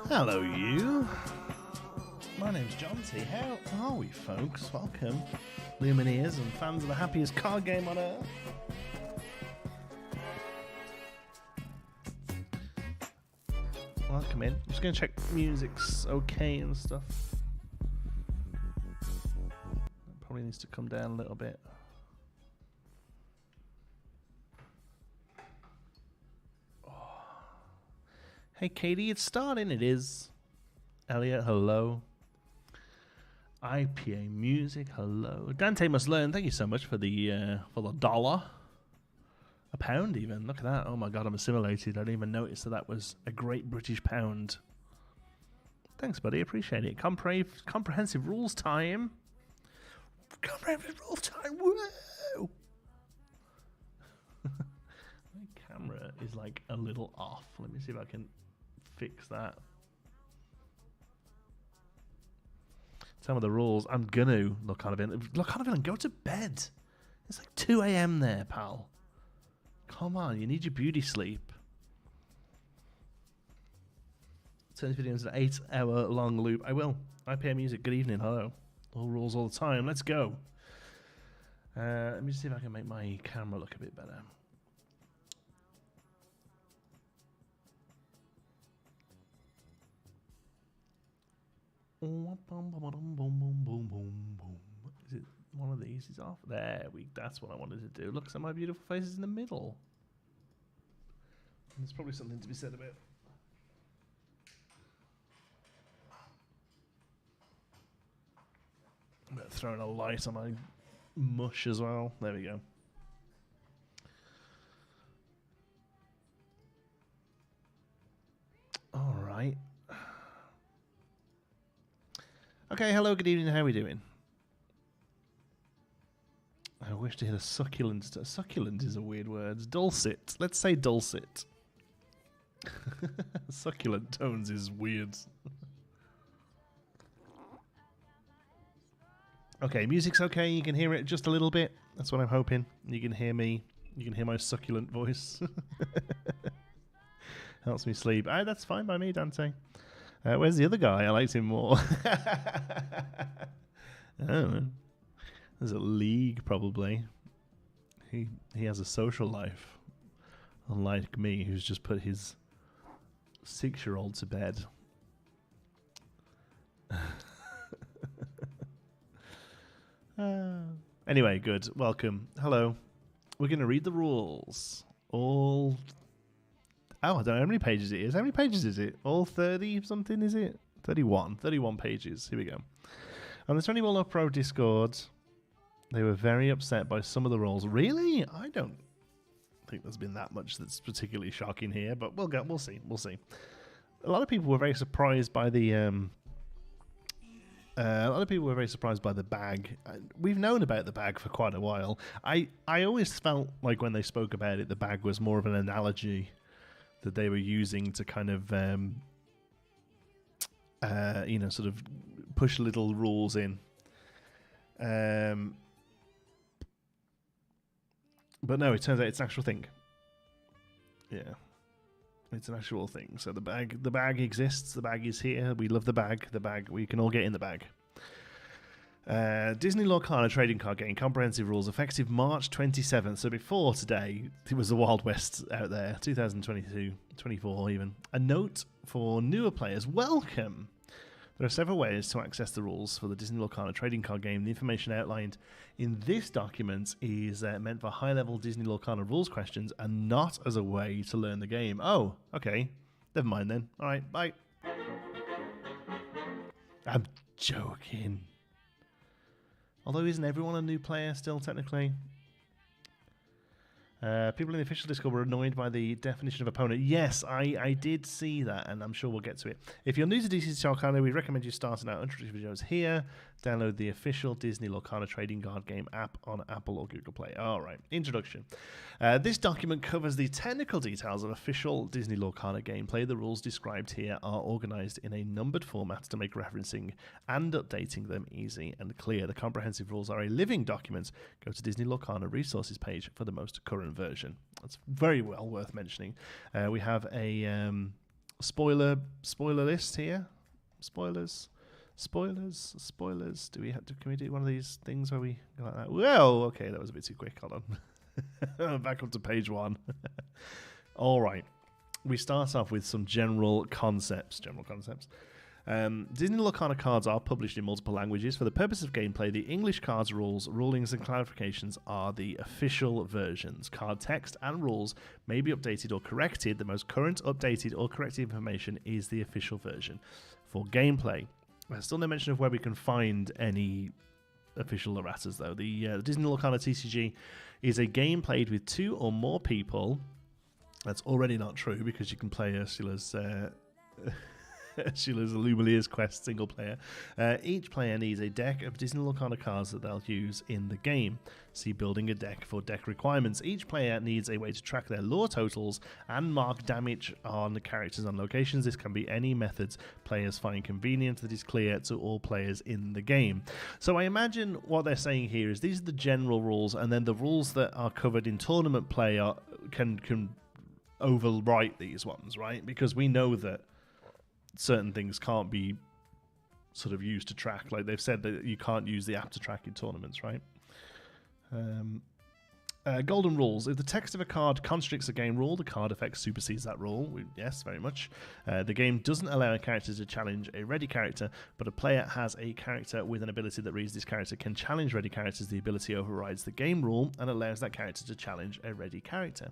Hello, you. My name's John T. How are we, folks? Welcome, Lumineers and fans of the happiest card game on earth. Welcome in. I'm just going to check music's okay and stuff. It probably needs to come down a little bit. Hey, Katie, it's starting. It is. Elliot, hello. IPA music, hello. Dante Must Learn, thank you so much for the dollar. A pound, even. Look at that. Oh my god, I'm assimilated. I didn't even notice that was a great British pound. Thanks, buddy. Appreciate it. Comprehensive rules time. Comprehensive rules time. Whoa! My camera is like a little off. Let me see if I can fix that. Some of the rules. I'm gonna Lorcana and go to bed. It's like 2 a.m. there, pal. Come on, you need your beauty sleep. Turn this video into an 8-hour long loop. I will. IPA music, good evening, hello. All rules all the time. Let's go. Let me just see if I can make my camera look a bit better. Is it one of these is off? That's what I wanted to do. Look, so my beautiful face is in the middle. There's probably something to be said about. I'm going to throw in a light on my mush as well. There we go. All right. Okay, hello, good evening, how are we doing? I wish to hear the succulent. Succulent is a weird word. Dulcet. Let's say dulcet. Succulent tones is weird. Okay, music's okay. You can hear it just a little bit. That's what I'm hoping. You can hear me. You can hear my succulent voice. Helps me sleep. That's fine by me, Dante. Where's the other guy? I liked him more. I don't know. There's a league, probably. He has a social life. Unlike me, who's just put his 6-year-old to bed. Anyway, good. Welcome. Hello. We're going to read the rules. All... Oh, I don't know how many pages it is. How many pages is it? All 30 something, is it? 31. 31 pages. Here we go. On the 21 Pro Discord, they were very upset by some of the rules. Really? I don't think there's been that much that's particularly shocking here, but we'll see. We'll see. A lot of people were very surprised by the bag. We've known about the bag for quite a while. I always felt like when they spoke about it, the bag was more of an analogy that they were using to kind of, sort of push little rules in. But no, it turns out it's an actual thing. Yeah, it's an actual thing. So the bag exists. The bag is here. We love the bag. The bag. We can all get in the bag. Disney Lorcana trading card game, comprehensive rules, effective March 27th. So before today, it was the Wild West out there, 2022, 24 even. A note for newer players, welcome. There are several ways to access the rules for the Disney Lorcana trading card game. The information outlined in this document is meant for high-level Disney Lorcana rules questions and not as a way to learn the game. Oh, okay. Never mind then. All right, bye. I'm joking. Although isn't everyone a new player still, technically? People in the official Discord were annoyed by the definition of opponent. Yes, I did see that, and I'm sure we'll get to it. If you're new to DC Lorcana, we recommend you starting out introductory videos here. Download the official Disney Lorcana trading card game app on Apple or Google Play. All right, introduction. This document covers the technical details of official Disney Lorcana gameplay. The rules described here are organized in a numbered format to make referencing and updating them easy and clear. The comprehensive rules are a living document. Go to Disney Lorcana resources page for the most current version. That's very well worth mentioning. We have a spoiler list here. Spoilers. Do we have to? Can we do one of these things where we go like that? Well, okay, that was a bit too quick. Hold on. Back up to page 1. All right. We start off with some general concepts. Disney Lorcana cards are published in multiple languages. For the purpose of gameplay, the English cards, rules, rulings, and clarifications are the official versions. Card text and rules may be updated or corrected. The most current, updated, or corrected information is the official version. For gameplay, there's still no mention of where we can find any official erratas, though. The Disney Lorcana TCG is a game played with 2 or more people. That's already not true because you can play Ursula's Illumilia's Quest single player. Each player needs a deck of Disney Lorcana cards that they'll use in the game. See building a deck for deck requirements. Each player needs a way to track their lore totals and mark damage on characters and locations. This can be any methods players find convenient that is clear to all players in the game. So I imagine what they're saying here is these are the general rules, and then the rules that are covered in tournament play can overwrite these ones, right? Because we know that certain things can't be sort of used to track. Like they've said that you can't use the app to track in tournaments, right? Golden rules. If the text of a card contradicts a game rule, the card effect supersedes that rule. Yes, very much. The game doesn't allow a character to challenge a ready character, but a player has a character with an ability that reads this character can challenge ready characters. The ability overrides the game rule and allows that character to challenge a ready character.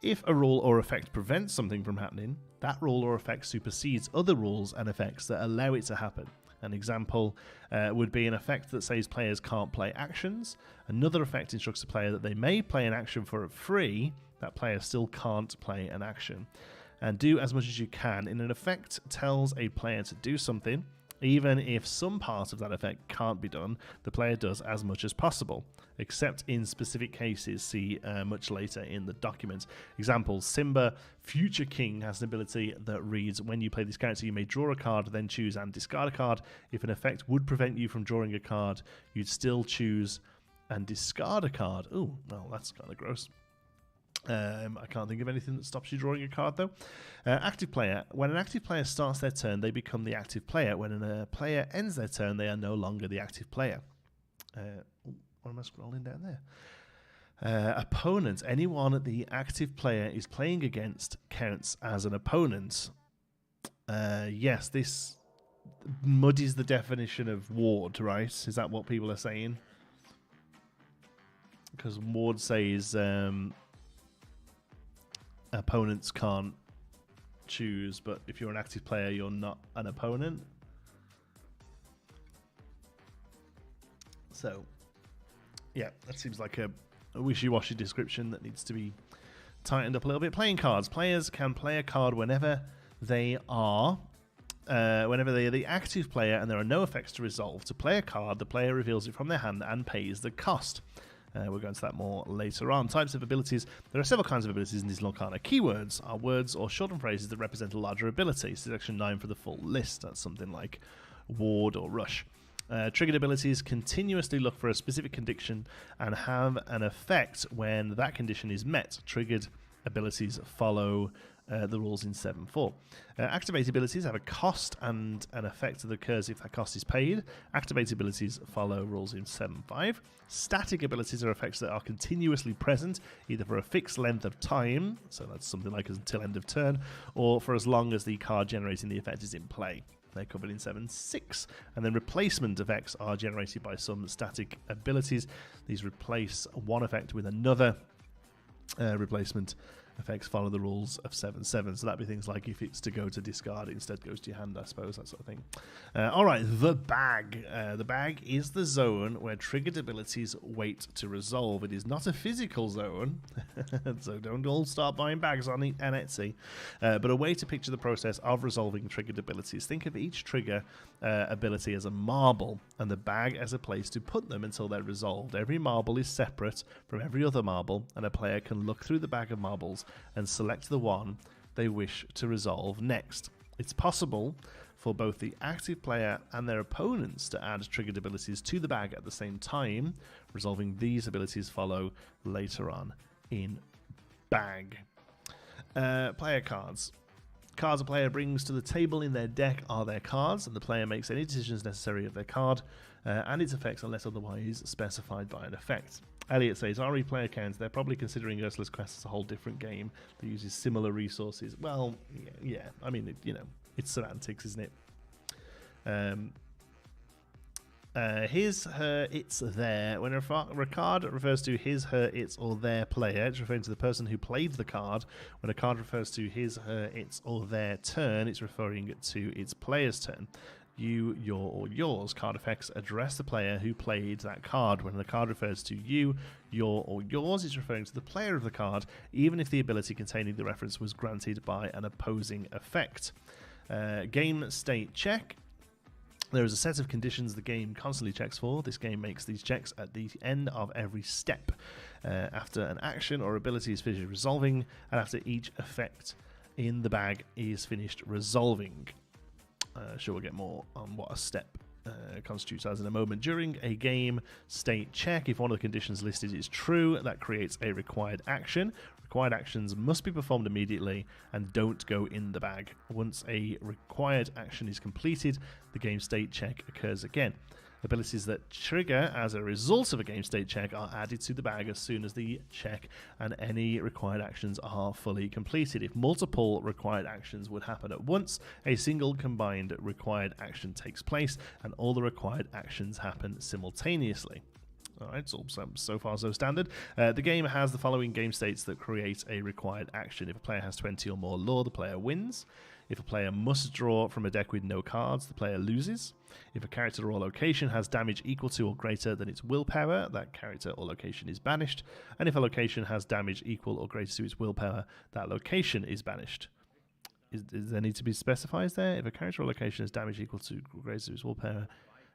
If a rule or effect prevents something from happening, that rule or effect supersedes other rules and effects that allow it to happen. An example would be an effect that says players can't play actions. Another effect instructs a player that they may play an action for free. That player still can't play an action. And do as much as you can. In an effect tells a player to do something. Even if some part of that effect can't be done, the player does as much as possible, except in specific cases, see much later in the document. Example, Simba, Future King, has an ability that reads, when you play this character, you may draw a card, then choose and discard a card. If an effect would prevent you from drawing a card, you'd still choose and discard a card. Ooh, well, that's kind of gross. I can't think of anything that stops you drawing a card, though. Active player. When an active player starts their turn, they become the active player. When a player ends their turn, they are no longer the active player. What am I scrolling down there? Opponent. Anyone the active player is playing against counts as an opponent. Yes, this muddies the definition of ward, right? Is that what people are saying? Because ward says opponents can't choose, but if you're an active player, you're not an opponent. So, yeah, that seems like a wishy-washy description that needs to be tightened up a little bit. Playing cards. Players can play a card whenever they are the active player and there are no effects to resolve. To play a card, the player reveals it from their hand and pays the cost. We'll go into that more later on. Types of abilities. There are several kinds of abilities in Disney Lorcana. Keywords are words or shortened phrases that represent a larger ability. Section 9 for the full list. That's something like Ward or Rush. Triggered abilities continuously look for a specific condition and have an effect when that condition is met. Triggered abilities follow the rules in 7.4. Activate abilities have a cost and an effect that occurs if that cost is paid. Activate abilities follow rules in 7.5. Static abilities are effects that are continuously present, either for a fixed length of time, so that's something like until end of turn, or for as long as the card generating the effect is in play. They're covered in 7.6. And then replacement effects are generated by some static abilities. These replace one effect with another. Replacement effects follow the rules of 7.7. So that'd be things like if it's to go to discard, it instead goes to your hand, I suppose, that sort of thing. Alright, the bag. The bag is the zone where triggered abilities wait to resolve. It is not a physical zone, so don't all start buying bags on Etsy, but a way to picture the process of resolving triggered abilities. Think of each trigger ability as a marble, and the bag as a place to put them until they're resolved. Every marble is separate from every other marble, and a player can look through the bag of marbles and select the one they wish to resolve next. It's possible for both the active player and their opponents to add triggered abilities to the bag at the same time. Resolving these abilities follow later on in bag. Player cards. Cards a player brings to the table in their deck are their cards, and the player makes any decisions necessary of their card and its effects unless otherwise specified by an effect. Elliot says, RE player counts, they're probably considering Ursula's Quest as a whole different game that uses similar resources. Well, yeah. I mean, it's semantics, isn't it? His, her, its, their. When a card refers to his, her, its, or their player, it's referring to the person who played the card. When a card refers to his, her, its, or their turn, it's referring to its player's turn. You, your, or yours card effects address the player who played that card. When the card refers to you, your, or yours, it's referring to the player of the card, even if the ability containing the reference was granted by an opposing effect. Game state check. There is a set of conditions the game constantly checks for. This game makes these checks at the end of every step. After an action or ability is finished resolving, and after each effect in the bag is finished resolving. Sure, we'll get more on what a step constitutes as in a moment. During a game state check, if one of the conditions listed is true, that creates a required action. Required actions must be performed immediately and don't go in the bag. Once a required action is completed, the game state check occurs again. Abilities that trigger as a result of a game state check are added to the bag as soon as the check and any required actions are fully completed. If multiple required actions would happen at once, a single combined required action takes place and all the required actions happen simultaneously. Alright, so far so standard. The game has the following game states that create a required action. If a player has 20 or more lore, the player wins. If a player must draw from a deck with no cards, the player loses. If a character or location has damage equal to or greater than its willpower, that character or location is banished. And if a location has damage equal or greater to its willpower, that location is banished. Is there need to be specified there? If a character or location has damage equal to or greater to its willpower,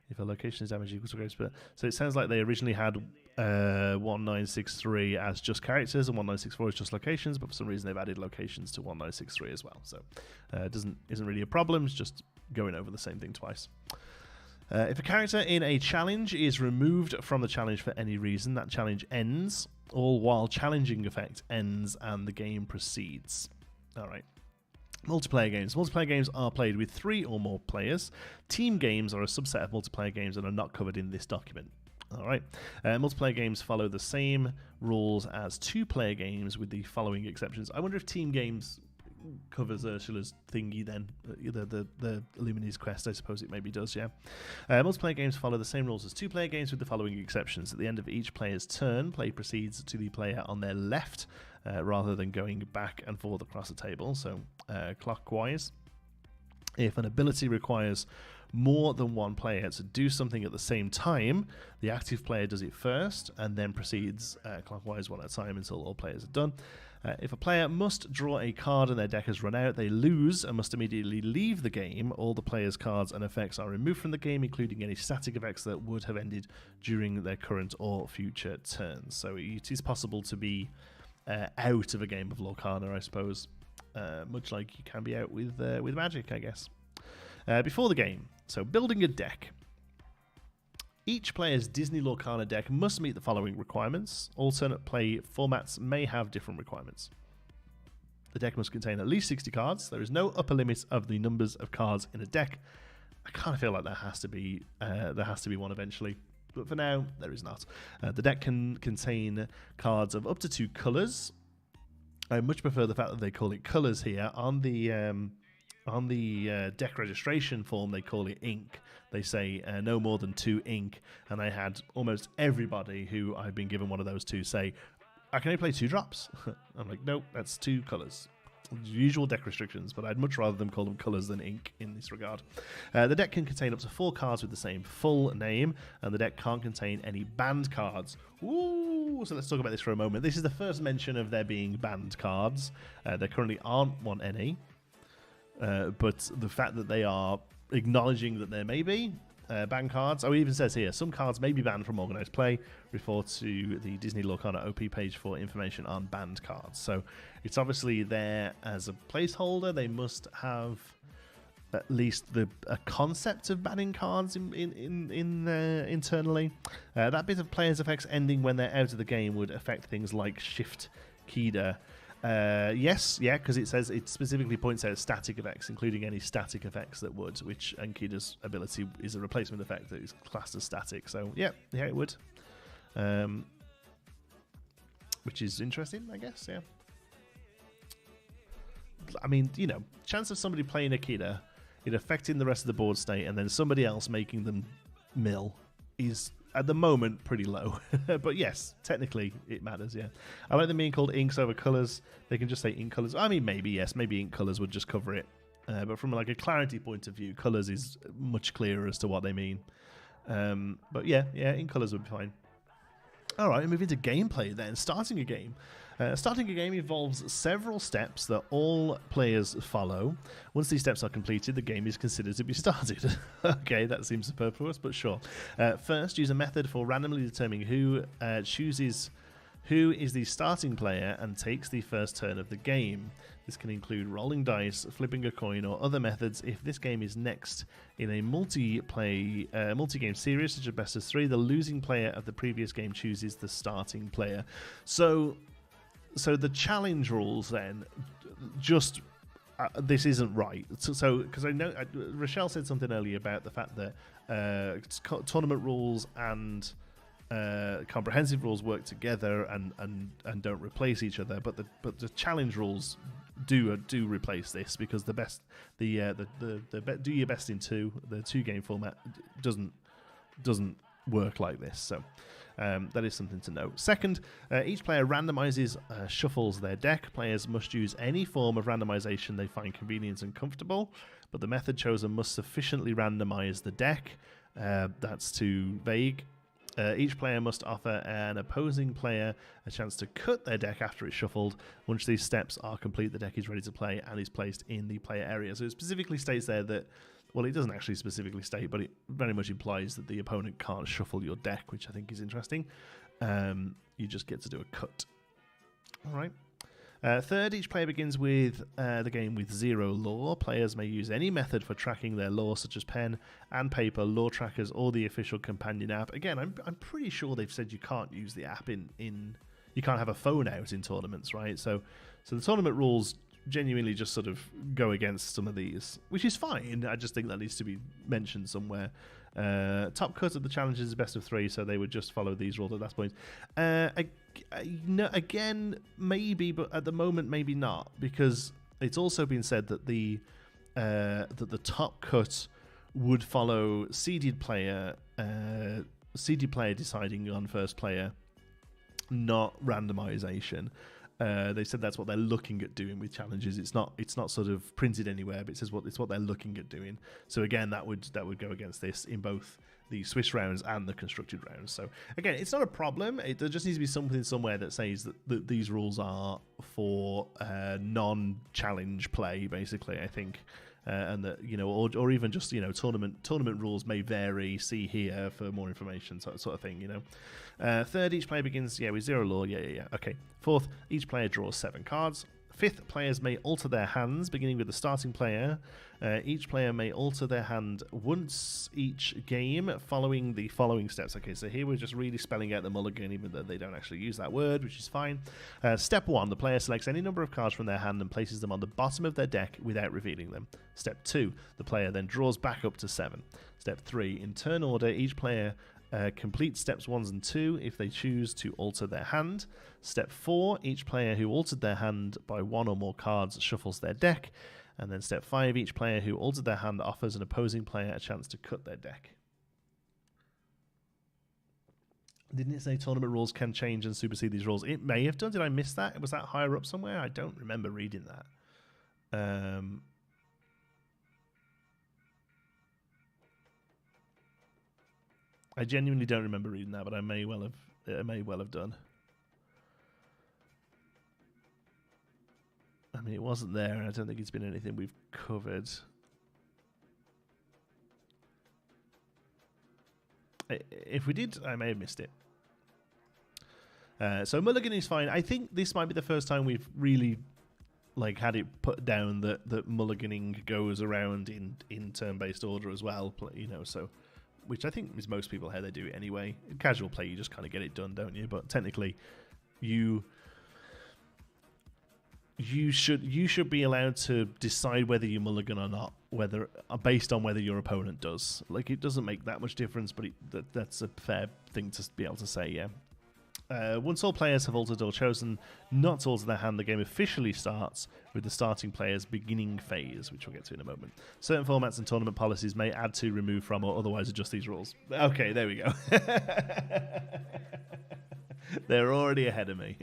if a location is damage equal to greater, so it sounds like they originally had 1963 as just characters and 1964 as just locations, but for some reason they've added locations to 1963 as well. So isn't really a problem. It's just going over the same thing twice. If a character in a challenge is removed from the challenge for any reason, that challenge ends, all while challenging effect ends and the game proceeds. All right. Multiplayer games. Multiplayer games are played with 3 or more players. Team games are a subset of multiplayer games and are not covered in this document. Alright. Multiplayer games follow the same rules as 2-player games with the following exceptions. I wonder if team games covers Ursula's thingy then. The Illumini's Quest, I suppose it maybe does, yeah. Multiplayer games follow the same rules as 2-player games with the following exceptions. At the end of each player's turn, play proceeds to the player on their left rather than going back and forth across the table, so clockwise. If an ability requires more than one player to do something at the same time, the active player does it first and then proceeds clockwise one at a time until all players are done. If a player must draw a card and their deck has run out, they lose and must immediately leave the game. All the players' cards and effects are removed from the game, including any static effects that would have ended during their current or future turns. So it is possible to be out of a game of Lorcana, I suppose, much like you can be out with Magic, I guess. Before the game, so building a deck. Each player's Disney Lorcana deck must meet the following requirements. Alternate play formats may have different requirements. The deck must contain at least 60 cards. There is no upper limit of the numbers of cards in a deck. I kind of feel like there has to be one eventually, but for now there is not. The deck can contain cards of up to 2 colors. I much prefer the fact that they call it colors here. On the deck registration form, they call it ink. They say no more than 2 ink, and I had almost everybody who I've been given one of those to say, I can only play 2 drops. I'm like, nope, that's 2 colors. Usual deck restrictions, but I'd much rather them call them colors than ink in this regard. The deck can contain up to 4 cards with the same full name, and the deck can't contain any banned cards. Ooh, so let's talk about this for a moment. This is the first mention of there being banned cards. There currently aren't any. But the fact that they are acknowledging that there may be banned cards. Oh, it even says here, some cards may be banned from organized play. Refer to the Disney Lorcana OP page for information on banned cards. So it's obviously there as a placeholder. They must have at least a concept of banning cards internally. That bit of players' effects ending when they're out of the game would affect things like Shift Kida Yes, yeah, because it specifically points out static effects, including any static effects that would, which Ankida's ability is a replacement effect that is classed as static. So yeah, it would, which is interesting, I guess. Yeah, I mean, chance of somebody playing Akida, it affecting the rest of the board state, and then somebody else making them mill is at the moment pretty low. But yes, technically it matters. Yeah, I like them being called inks over colors. They can just say ink colors. I mean, maybe ink colors would just cover it. But from like a clarity point of view, colors is much clearer as to what they mean. But yeah, ink colors would be fine. All right, moving to gameplay then. Starting a game. Starting a game involves several steps that all players follow. Once these steps are completed, the game is considered to be started. Okay, that seems superfluous, but sure. First, use a method for randomly determining who is the starting player and takes the first turn of the game. This can include rolling dice, flipping a coin, or other methods. If this game is next in a multi-game series, such as best of 3, the losing player of the previous game chooses the starting player. So the challenge rules then just this isn't right. So because I know Rochelle said something earlier about the fact that tournament rules and comprehensive rules work together and don't replace each other, but the challenge rules do replace this, because the do your best in 2, the 2-game format doesn't work like this. So that is something to note. Second, each player shuffles their deck. Players must use any form of randomization they find convenient and comfortable, but the method chosen must sufficiently randomize the deck. That's too vague. Each player must offer an opposing player a chance to cut their deck after it's shuffled. Once these steps are complete, the deck is ready to play and is placed in the player area. So it specifically states there that, well, it doesn't actually specifically state, but it very much implies that the opponent can't shuffle your deck, which I think is interesting. You just get to do a cut. All right. Third, each player begins with the game with 0 lore. Players may use any method for tracking their lore, such as pen and paper, lore trackers, or the official companion app. Again, I'm pretty sure they've said you can't use the app in you can't have a phone out in tournaments, right? So the tournament rules genuinely just sort of go against some of these, which is fine. I just think that needs to be mentioned somewhere. Top cut of the challenges is best of 3, so they would just follow these rules at that point. Again, maybe, but at the moment, maybe not, because it's also been said that the top cut would follow seeded player deciding on first player, not randomization. They said that's what they're looking at doing with challenges. It's not sort of printed anywhere, but it says it's what they're looking at doing. So again, that would go against this in both the Swiss rounds and the constructed rounds. So again, it's not a problem. There just needs to be something somewhere that says that these rules are for non-challenge play, basically, I think. And that, or even just, tournament rules may vary. See here for more information, sort of thing. Third, each player begins with 0 lore. Yeah. Okay. Fourth, each player draws 7 cards. Fifth, players may alter their hands, beginning with the starting player. Each player may alter their hand once each game, following the following steps. Okay, so here we're just really spelling out the mulligan, even though they don't actually use that word, which is fine. Step 1, the player selects any number of cards from their hand and places them on the bottom of their deck without revealing them. Step 2, the player then draws back up to 7. Step 3, in turn order, each player complete steps 1 and 2 if they choose to alter their hand. Step 4, each player who altered their hand by 1 or more cards shuffles their deck. And then step 5, each player who altered their hand offers an opposing player a chance to cut their deck. Didn't it say tournament rules can change and supersede these rules? It may have done. Did I miss that? Was that higher up somewhere? I don't remember reading that. I genuinely don't remember reading that, but I may well have done. I mean, it wasn't there, and I don't think it's been anything we've covered. If we did, I may have missed it. So mulligan is fine. I think this might be the first time we've really had it put down that mulliganing goes around in turn-based order as well. So. Which I think is most people how they do it anyway. In casual play, you just kind of get it done, don't you? But technically, you should be allowed to decide whether you mulligan or not, whether based on whether your opponent does. Like, it doesn't make that much difference, but that's a fair thing to be able to say, yeah. Once all players have altered or chosen not to alter their hand, the game officially starts with the starting player's beginning phase, which we'll get to in a moment. Certain formats and tournament policies may add to, remove from, or otherwise adjust these rules. Okay, there we go. They're already ahead of me.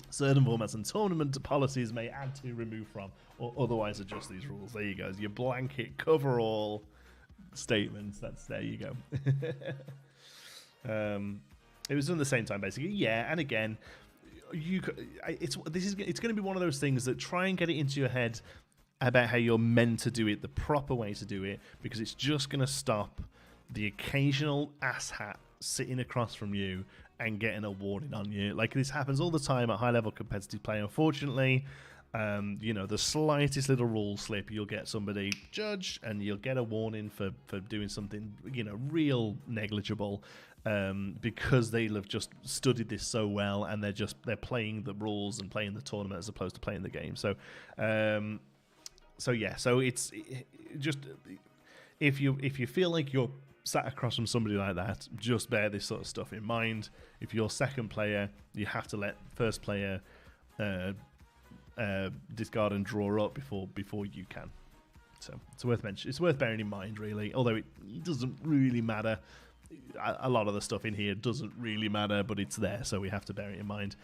Certain formats and tournament policies may add to, remove from, or otherwise adjust these rules. There you go. Your blanket cover-all statements. There you go. It was done at the same time, basically. Yeah, and again, it's going to be one of those things that try and get it into your head about how you're meant to do it, the proper way to do it, because it's just going to stop the occasional asshat sitting across from you and getting a warning on you. Like, this happens all the time at high-level competitive play, unfortunately. The slightest little rule slip, you'll get somebody judged and you'll get a warning for doing something, real negligible, because they'll have just studied this so well and they're playing the rules and playing the tournament as opposed to playing the game. So it's just, if you feel like you're sat across from somebody like that, just bear this sort of stuff in mind. If you're second player, you have to let first player discard and draw up before you can. So it's worth mentioning. It's worth bearing in mind, really. Although it doesn't really matter. A lot of the stuff in here doesn't really matter, but it's there, so we have to bear it in mind.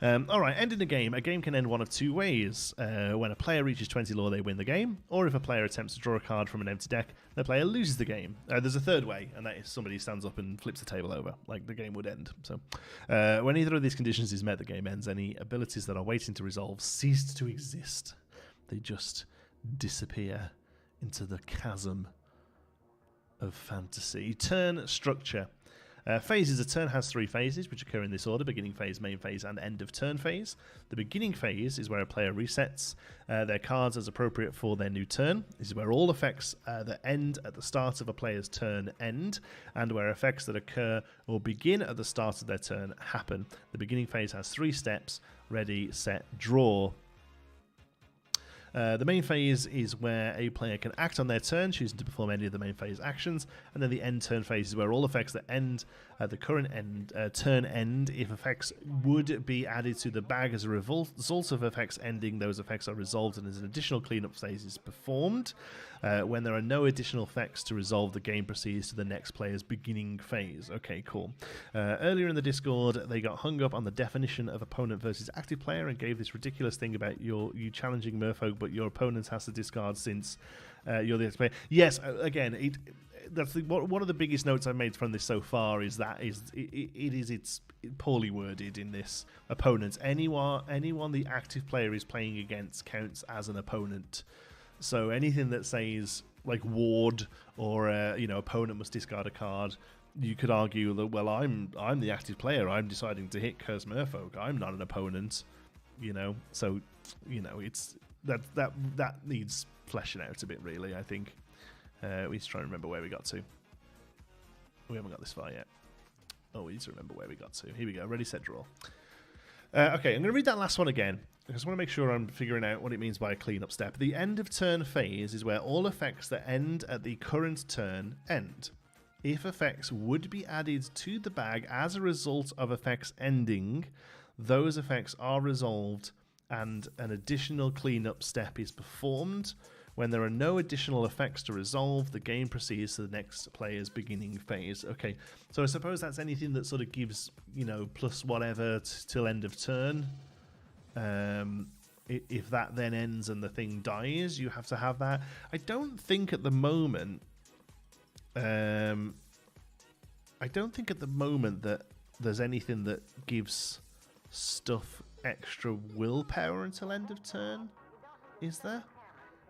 All right, ending the game. A game can end one of two ways. When a player reaches 20 lore, they win the game, or if a player attempts to draw a card from an empty deck, the player loses the game. There's a third way, and that is somebody stands up and flips the table over, like the game would end. So, when either of these conditions is met, the game ends. Any abilities that are waiting to resolve cease to exist. They just disappear into the chasm of fantasy. Turn structure. Phases. A turn has 3 phases, which occur in this order: beginning phase, main phase, and end of turn phase. The beginning phase is where a player resets their cards as appropriate for their new turn. This is where all effects that end at the start of a player's turn end, and where effects that occur or begin at the start of their turn happen. The beginning phase has 3 steps: ready, set, draw. The main phase is where a player can act on their turn, choosing to perform any of the main phase actions, and then the end turn phase is where all effects that end at the current turn end. If effects would be added to the bag as a result of effects ending, those effects are resolved and as an additional cleanup phase is performed. When there are no additional effects to resolve, the game proceeds to the next player's beginning phase. Okay, cool. Earlier in the Discord, they got hung up on the definition of opponent versus active player and gave this ridiculous thing about you challenging Merfolk, but your opponent has to discard since you're the active player. Yes, again, that's one of the biggest notes I've made from this so far is that it's poorly worded in this. Opponents, anyone the active player is playing against counts as an opponent. So anything that says like ward or opponent must discard a card, you could argue that, well, I'm the active player. I'm deciding to hit Curse Merfolk. I'm not an opponent. So it's that needs fleshing out a bit, really. I think we need to try and remember where we got to. We haven't got this far yet. Oh, we need to remember where we got to. Here we go. Ready, set, draw. Okay, I'm going to read that last one again. I just want to make sure I'm figuring out what it means by a cleanup step. The end of turn phase is where all effects that end at the current turn end. If effects would be added to the bag as a result of effects ending, those effects are resolved and an additional cleanup step is performed. When there are no additional effects to resolve, the game proceeds to the next player's beginning phase. Okay, so I suppose that's anything that sort of gives, plus whatever till end of turn. If that then ends and the thing dies, you have to have that. I don't think at the moment that there's anything that gives stuff extra willpower until end of turn, is there?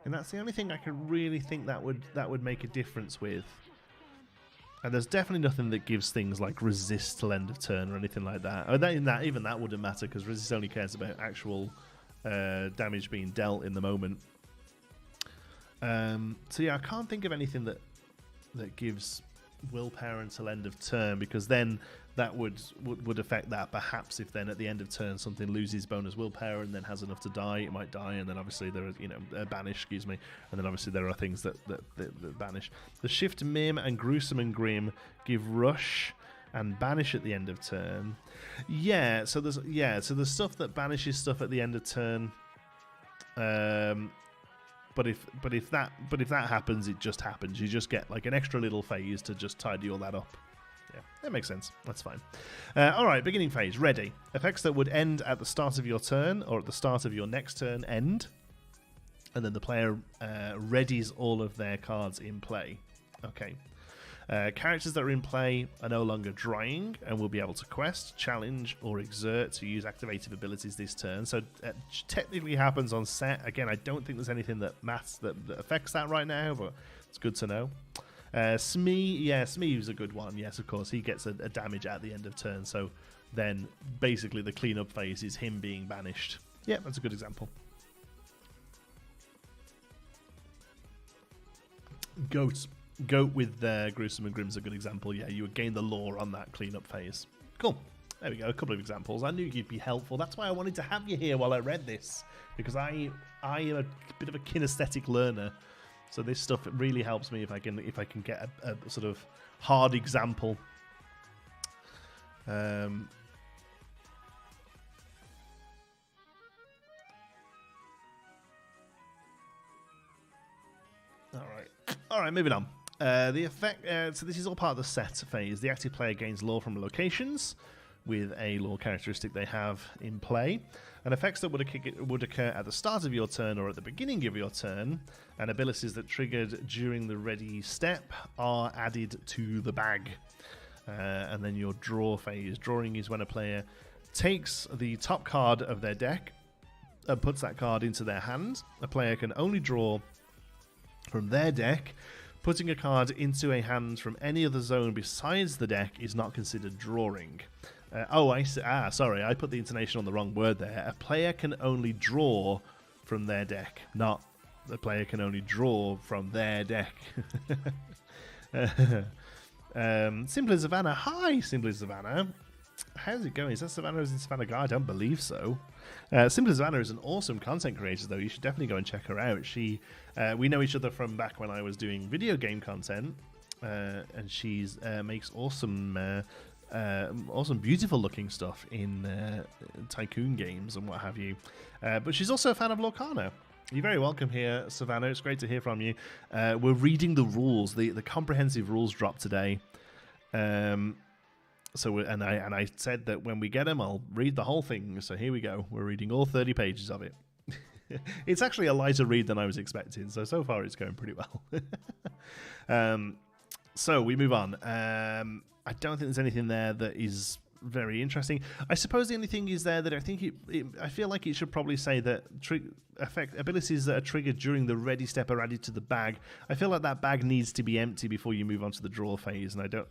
And that's the only thing I can really think that would make a difference with. And there's definitely nothing that gives things like resist till end of turn or anything like that. Even that wouldn't matter, because resist only cares about actual damage being dealt in the moment. So yeah, I can't think of anything that gives willpower until end of turn, because then that would affect that. Perhaps if then at the end of turn something loses bonus willpower and then has enough to die, it might die, and then obviously there are banish, excuse me, and then obviously there are things that banish. The shift mim and gruesome and grim give rush and banish at the end of turn. So there's stuff that banishes stuff at the end of turn. But if that happens, it just happens. You just get like an extra little phase to just tidy all that up. Yeah, that makes sense. That's fine. All right, beginning phase. Ready. Effects that would end at the start of your turn or at the start of your next turn end, and then the player readies all of their cards in play. Okay. Characters that are in play are no longer drawing and will be able to quest, challenge, or exert to use activative abilities this turn. So it technically happens on set. Again, I don't think there's anything that affects that right now, but it's good to know. Smee is a good one. Yes, of course, he gets a damage at the end of turn. So then basically the cleanup phase is him being banished. Yeah, that's a good example. Goat with Gruesome and Grim's a good example. Yeah, you would gain the lore on that cleanup phase. Cool. There we go. A couple of examples. I knew you'd be helpful. That's why I wanted to have you here while I read this, because I am a bit of a kinesthetic learner. So this stuff really helps me if I can get a sort of hard example. All right, moving on. The effect. So this is all part of the set phase. The active player gains lore from locations with a lore characteristic they have in play, and effects that would occur at the start of your turn or at the beginning of your turn, and abilities that triggered during the ready step are added to the bag. And then your draw phase. Drawing is when a player takes the top card of their deck and puts that card into their hand. A player can only draw from their deck. Putting a card into a hand from any other zone besides the deck is not considered drawing. Sorry, I put the intonation on the wrong word there. A player can only draw from their deck, not the player can only draw from their deck. Simply Savannah. Hi, Simply Savannah. How's it going? Is that Savannah who's in Savannah Guy? I don't believe so. Simply Savannah is an awesome content creator, though. You should definitely go and check her out. We know each other from back when I was doing video game content, and she's makes awesome, beautiful looking stuff in tycoon games and what have you. But she's also a fan of Lorcana. You're very welcome here, Savannah. It's great to hear from you. We're reading the rules. The comprehensive rules drop today. I said that when we get them, I'll read the whole thing. So here we go. We're reading all 30 pages of it. It's actually a lighter read than I was expecting. So far it's going pretty well. So we move on. I don't think there's anything there that is very interesting. I suppose the only thing is there that I think I feel like it should probably say that abilities that are triggered during the ready step are added to the bag. I feel like that bag needs to be empty before you move on to the draw phase, and I don't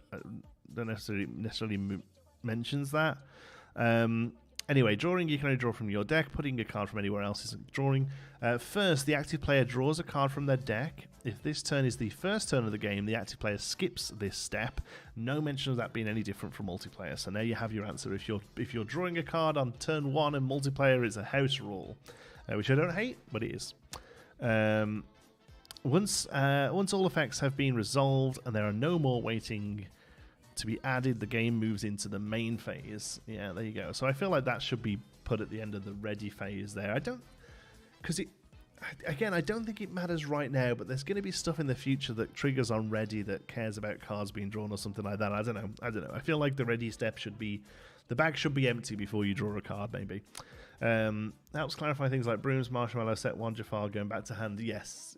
necessarily mentions that. Anyway, drawing, you can only draw from your deck. Putting a card from anywhere else isn't drawing. First, the active player draws a card from their deck. If this turn is the first turn of the game, the active player skips this step. No mention of that being any different from multiplayer. So now you have your answer. If you're drawing a card on turn 1 in multiplayer, it's a house rule, which I don't hate, but it is. Once all effects have been resolved and there are no more waiting to be added, the game moves into the main phase. Yeah, there you go. So I feel like that should be put at the end of the ready phase there. I don't think it matters right now, but there's going to be stuff in the future that triggers on ready that cares about cards being drawn or something like that. I don't know. I feel like the ready step the bag should be empty before you draw a card, maybe. Helps clarify things like brooms, marshmallow, set 1, Jafar, going back to hand. Yes.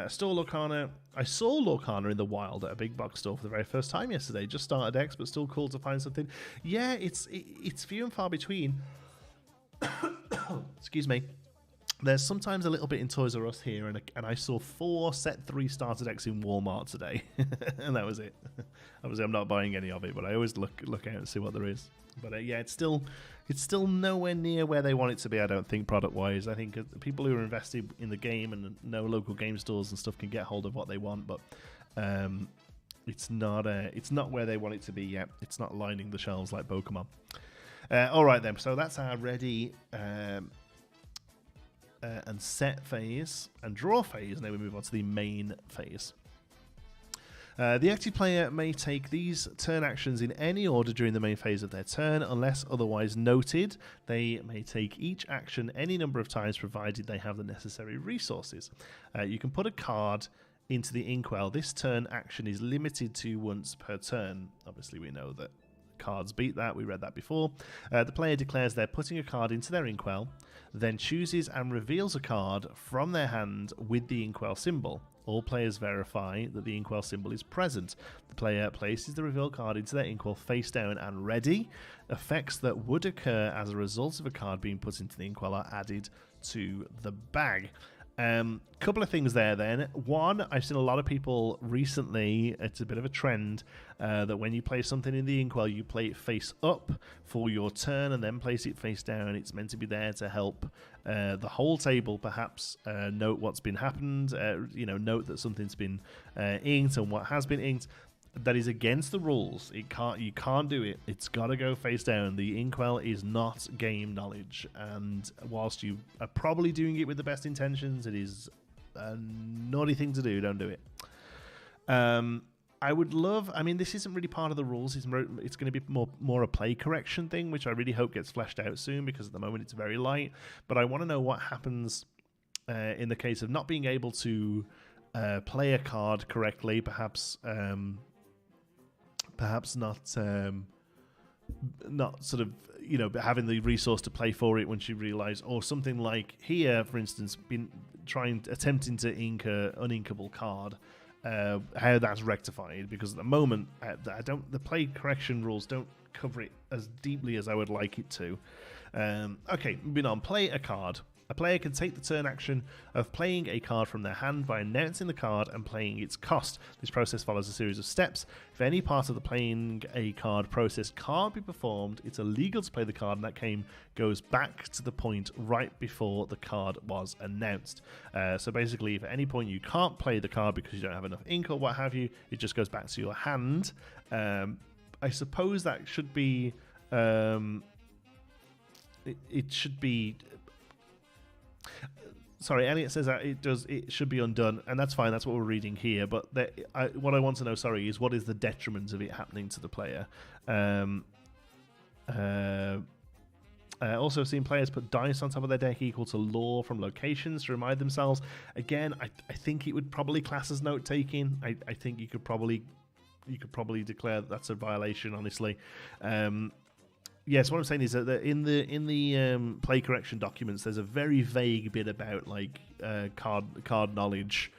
Store Lorcana. I saw Lorcana in the wild at a big box store for the very first time yesterday. Just started X, but still cool to find something. Yeah, it's few and far between. Excuse me. There's sometimes a little bit in Toys R Us here, and I saw 4 set 3 starter decks in Walmart today, and that was it. Obviously, I'm not buying any of it, but I always look out and see what there is. But yeah, it's still nowhere near where they want it to be. I don't think product-wise. I think people who are invested in the game and know local game stores and stuff can get hold of what they want. But It's not where they want it to be yet. It's not lining the shelves like Pokemon. All right then. So that's our ready and set phase and draw phase. Now we move on to the main phase. The active player may take these turn actions in any order during the main phase of their turn, unless otherwise noted. They may take each action any number of times, provided they have the necessary resources. You can put a card into the inkwell. This turn action is limited to once per turn. Obviously, we know that cards beat that. We read that before. The player declares they're putting a card into their inkwell, then chooses and reveals a card from their hand with the inkwell symbol. All players verify that the inkwell symbol is present. The player places the revealed card into their inkwell face down and ready. Effects that would occur as a result of a card being put into the inkwell are added to the bag. Couple of things there then. One, I've seen a lot of people recently, it's a bit of a trend, that when you play something in the inkwell, you play it face up for your turn and then place it face down. It's meant to be there to help the whole table perhaps note what's been happened, note that something's been inked and what has been inked. That is against the rules. You can't do it. It's got to go face down. The inkwell is not game knowledge, and whilst you are probably doing it with the best intentions, it is a naughty thing to do. Don't do it. I would love. I mean, this isn't really part of the rules. It's going to be more a play correction thing, which I really hope gets fleshed out soon, because at the moment it's very light. But I want to know what happens in the case of not being able to play a card correctly, perhaps not sort of, having the resource to play for it once you realise, or something like here, for instance, attempting to ink a uninkable card, how that's rectified, because at the moment the play correction rules don't cover it as deeply as I would like it to. Okay, moving on. Play a card. A player can take the turn action of playing a card from their hand by announcing the card and playing its cost. This process follows a series of steps. If any part of the playing a card process can't be performed, it's illegal to play the card, and that game goes back to the point right before the card was announced. So basically, if at any point you can't play the card because you don't have enough ink or what have you, it just goes back to your hand. I suppose that should be... it should be... Sorry, Elliot says that it should be undone, and that's fine. That's what we're reading here. But what I want to know, is what is the detriment of it happening to the player? Also seen players put dice on top of their deck equal to lore from locations to remind themselves. Again, I think it would probably class as note taking. I think you could probably declare that's a violation. Honestly. Yes, what I'm saying is that in the play correction documents, there's a very vague bit about card knowledge,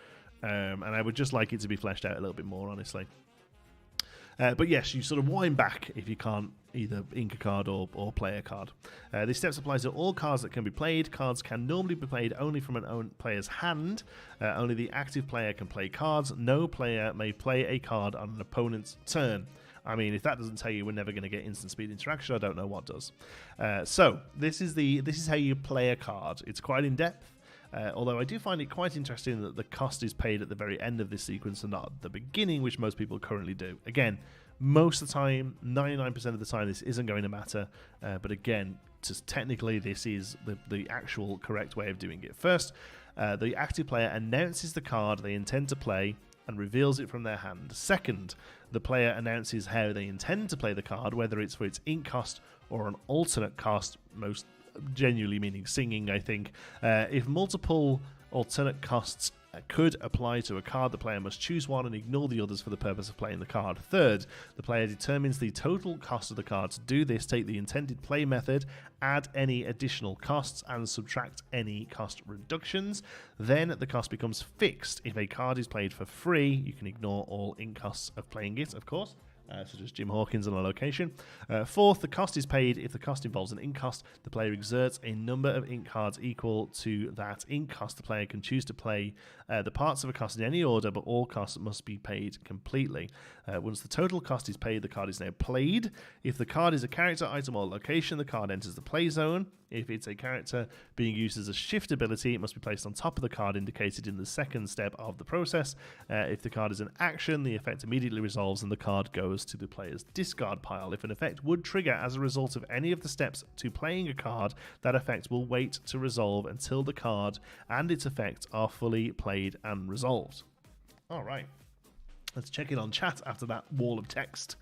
and I would just like it to be fleshed out a little bit more, honestly. But yes, you sort of wind back if you can't either ink a card or play a card. This step applies to all cards that can be played. Cards can normally be played only from an own player's hand. Only the active player can play cards. No player may play a card on an opponent's turn. I mean, if that doesn't tell you we're never going to get instant speed interaction, I don't know what does. So this is how you play a card. It's quite in depth, although I do find it quite interesting that the cost is paid at the very end of this sequence and not at the beginning, which most people currently do. Again, most of the time, 99% of the time, this isn't going to matter. But again, just technically, this is the actual correct way of doing it. First, the active player announces the card they intend to play and reveals it from their hand. Second, the player announces how they intend to play the card, whether it's for its ink cost or an alternate cost, most genuinely meaning singing, I think. If multiple alternate costs could apply to a card, the player must choose one and ignore the others for the purpose of playing the card. Third, the player determines the total cost of the card. To do this, take the intended play method, add any additional costs, and subtract any cost reductions. Then the cost becomes fixed. If a card is played for free, you can ignore all ink costs of playing it, of course. such as Jim Hawkins on a location. Fourth, the cost is paid if the cost involves an ink cost. The player exerts a number of ink cards equal to that ink cost. The player can choose to play the parts of a cost in any order, but all costs must be paid completely. Once the total cost is paid, the card is now played. If the card is a character, item, or location, the card enters the play zone. If it's a character being used as a shift ability, it must be placed on top of the card indicated in the second step of the process. If the card is an action, the effect immediately resolves and the card goes to the player's discard pile. If an effect would trigger as a result of any of the steps to playing a card, that effect will wait to resolve until the card and its effect are fully played and resolved. All right. Let's check in on chat after that wall of text.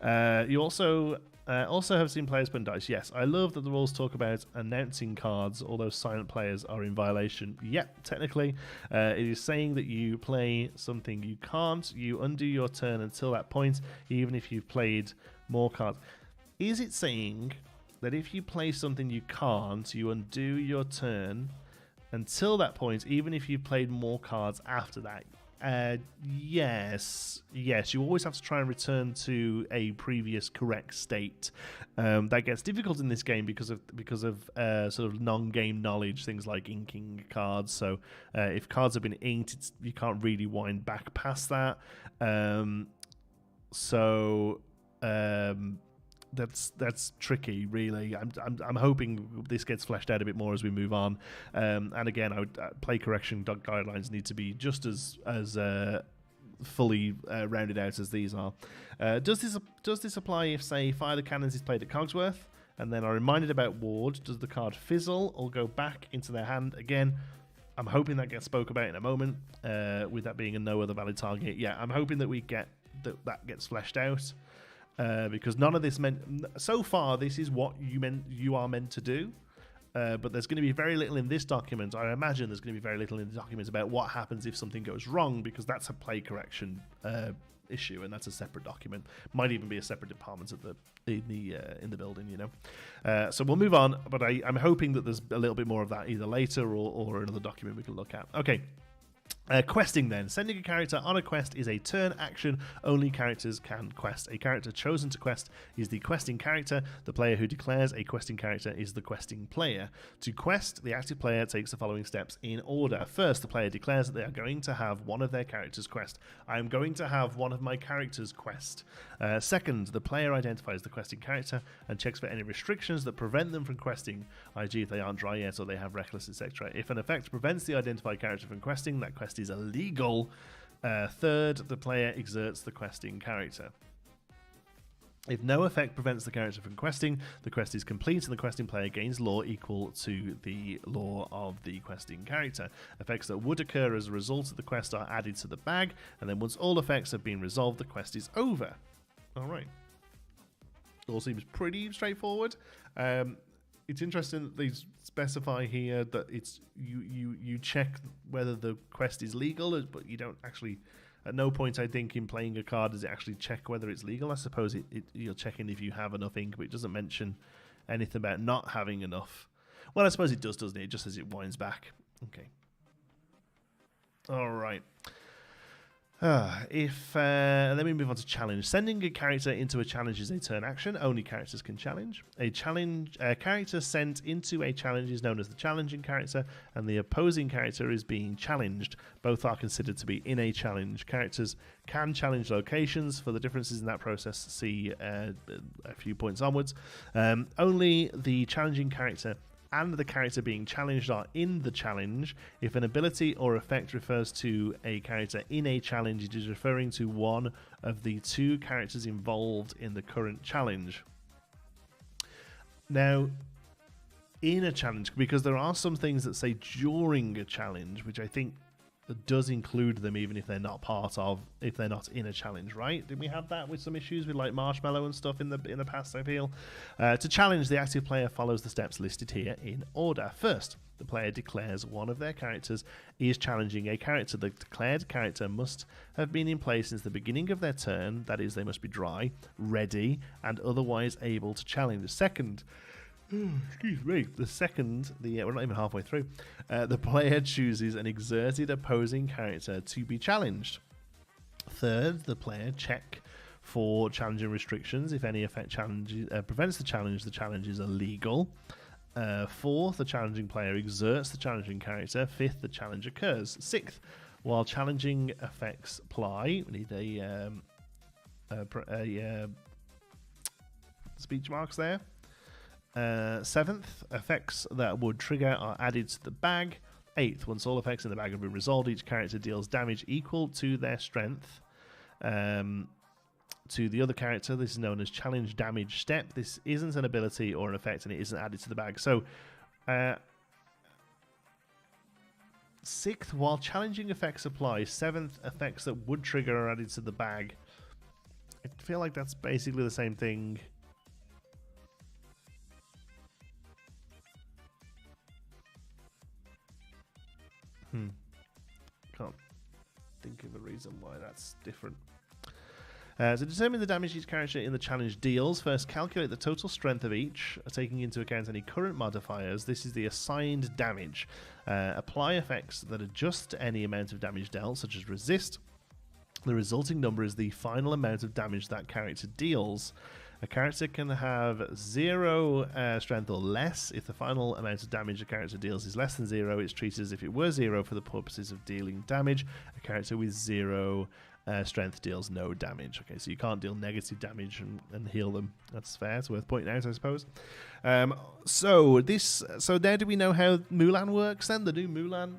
You also have seen players put in dice. Yes, I love that the rules talk about announcing cards, although silent players are in violation. Yep, technically. It is saying that you play something you can't. You undo your turn until that point, even if you've played more cards. Is it saying that if you play something you can't, you undo your turn until that point, even if you've played more cards after that? Yes. You always have to try and return to a previous correct state. That gets difficult in this game because of sort of non-game knowledge, things like inking cards. So if cards have been inked, you can't really wind back past that. That's tricky, really. I'm hoping this gets fleshed out a bit more as we move on. And again, I would play correction guidelines need to be just as fully rounded out as these are. Does this apply if, say, Fire the Cannons is played at Cogsworth and then are reminded about Ward? Does the card fizzle or go back into their hand again? I'm hoping that gets spoke about in a moment. With that being a no other valid target, yeah, I'm hoping that we get that gets fleshed out. Because none of this so far this is what you are meant to do, but there's going to be very little in this document. I imagine there's going to be very little in the document about what happens if something goes wrong, because that's a play correction issue, and that's a separate document. Might even be a separate department in the building, you know. So we'll move on, but I'm hoping that there's a little bit more of that either later or another document we can look at. Okay. Questing then. Sending a character on a quest is a turn action. Only characters can quest. A character chosen to quest is the questing character. The player who declares a questing character is the questing player. To quest, the active player takes the following steps in order. First, the player declares that they are going to have one of their characters quest. I am going to have one of my characters quest. Second, the player identifies the questing character and checks for any restrictions that prevent them from questing, e.g. if they aren't dry yet or they have reckless, etc. If an effect prevents the identified character from questing, that quest is illegal. Third, the player exerts the questing character. If no effect prevents the character from questing, the quest is complete and the questing player gains lore equal to the lore of the questing character. Effects that would occur as a result of the quest are added to the bag, and then once all effects have been resolved, the quest is over. Alright. All seems pretty straightforward. It's interesting that they specify here that it's you check whether the quest is legal, but you don't actually. At no point, I think, in playing a card does it actually check whether it's legal. I suppose you're checking if you have enough ink, but it doesn't mention anything about not having enough. Well, I suppose it does, doesn't it? It just says it winds back. Okay. All right. Then we move on to challenge. Sending a character into a challenge is a turn action. Only characters can challenge. A character sent into a challenge is known as the challenging character, and the opposing character is being challenged. Both are considered to be in a challenge. Characters can challenge locations. For the differences in that process, see a few points onwards. Only the challenging character and the character being challenged are in the challenge. If an ability or effect refers to a character in a challenge, it is referring to one of the two characters involved in the current challenge. Now, in a challenge, because there are some things that say during a challenge, which I think does include them even if they're not if they're not in a challenge, right? Did we have that with some issues with like Marshmallow and stuff in the past, I feel? To challenge, the active player follows the steps listed here in order. First, the player declares one of their characters is challenging a character. The declared character must have been in place since the beginning of their turn, that is, they must be dry, ready, and otherwise able to challenge. Second, excuse me. We're not even halfway through. The player chooses an exerted opposing character to be challenged. Third, the player check 4, challenging restrictions. If any effect prevents the challenge is illegal. 4th, the challenging player exerts the challenging character. 5th, the challenge occurs. 6th, while challenging effects apply, we need a speech marks there. 7th, effects that would trigger are added to the bag. 8th, once all effects in the bag have been resolved, each character deals damage equal to their strength to the other character. This is known as challenge damage step. This isn't an ability or an effect, and it isn't added to the bag. So 6th, while challenging effects apply. 7th, effects that would trigger are added to the bag. I feel like that's basically the same thing. Can't think of a reason why that's different. So determine the damage each character in the challenge deals. First, calculate the total strength of each, taking into account any current modifiers. This is the assigned damage. Apply effects that adjust any amount of damage dealt, such as resist. The resulting number is the final amount of damage that character deals. A character can have 0 strength or less. If the final amount of damage a character deals is less than 0, it's treated as if it were 0 for the purposes of dealing damage. A character with 0 strength deals no damage. Okay, so you can't deal negative damage and heal them. That's fair. It's worth pointing out, I suppose. So now do we know how Mulan works then? The new Mulan?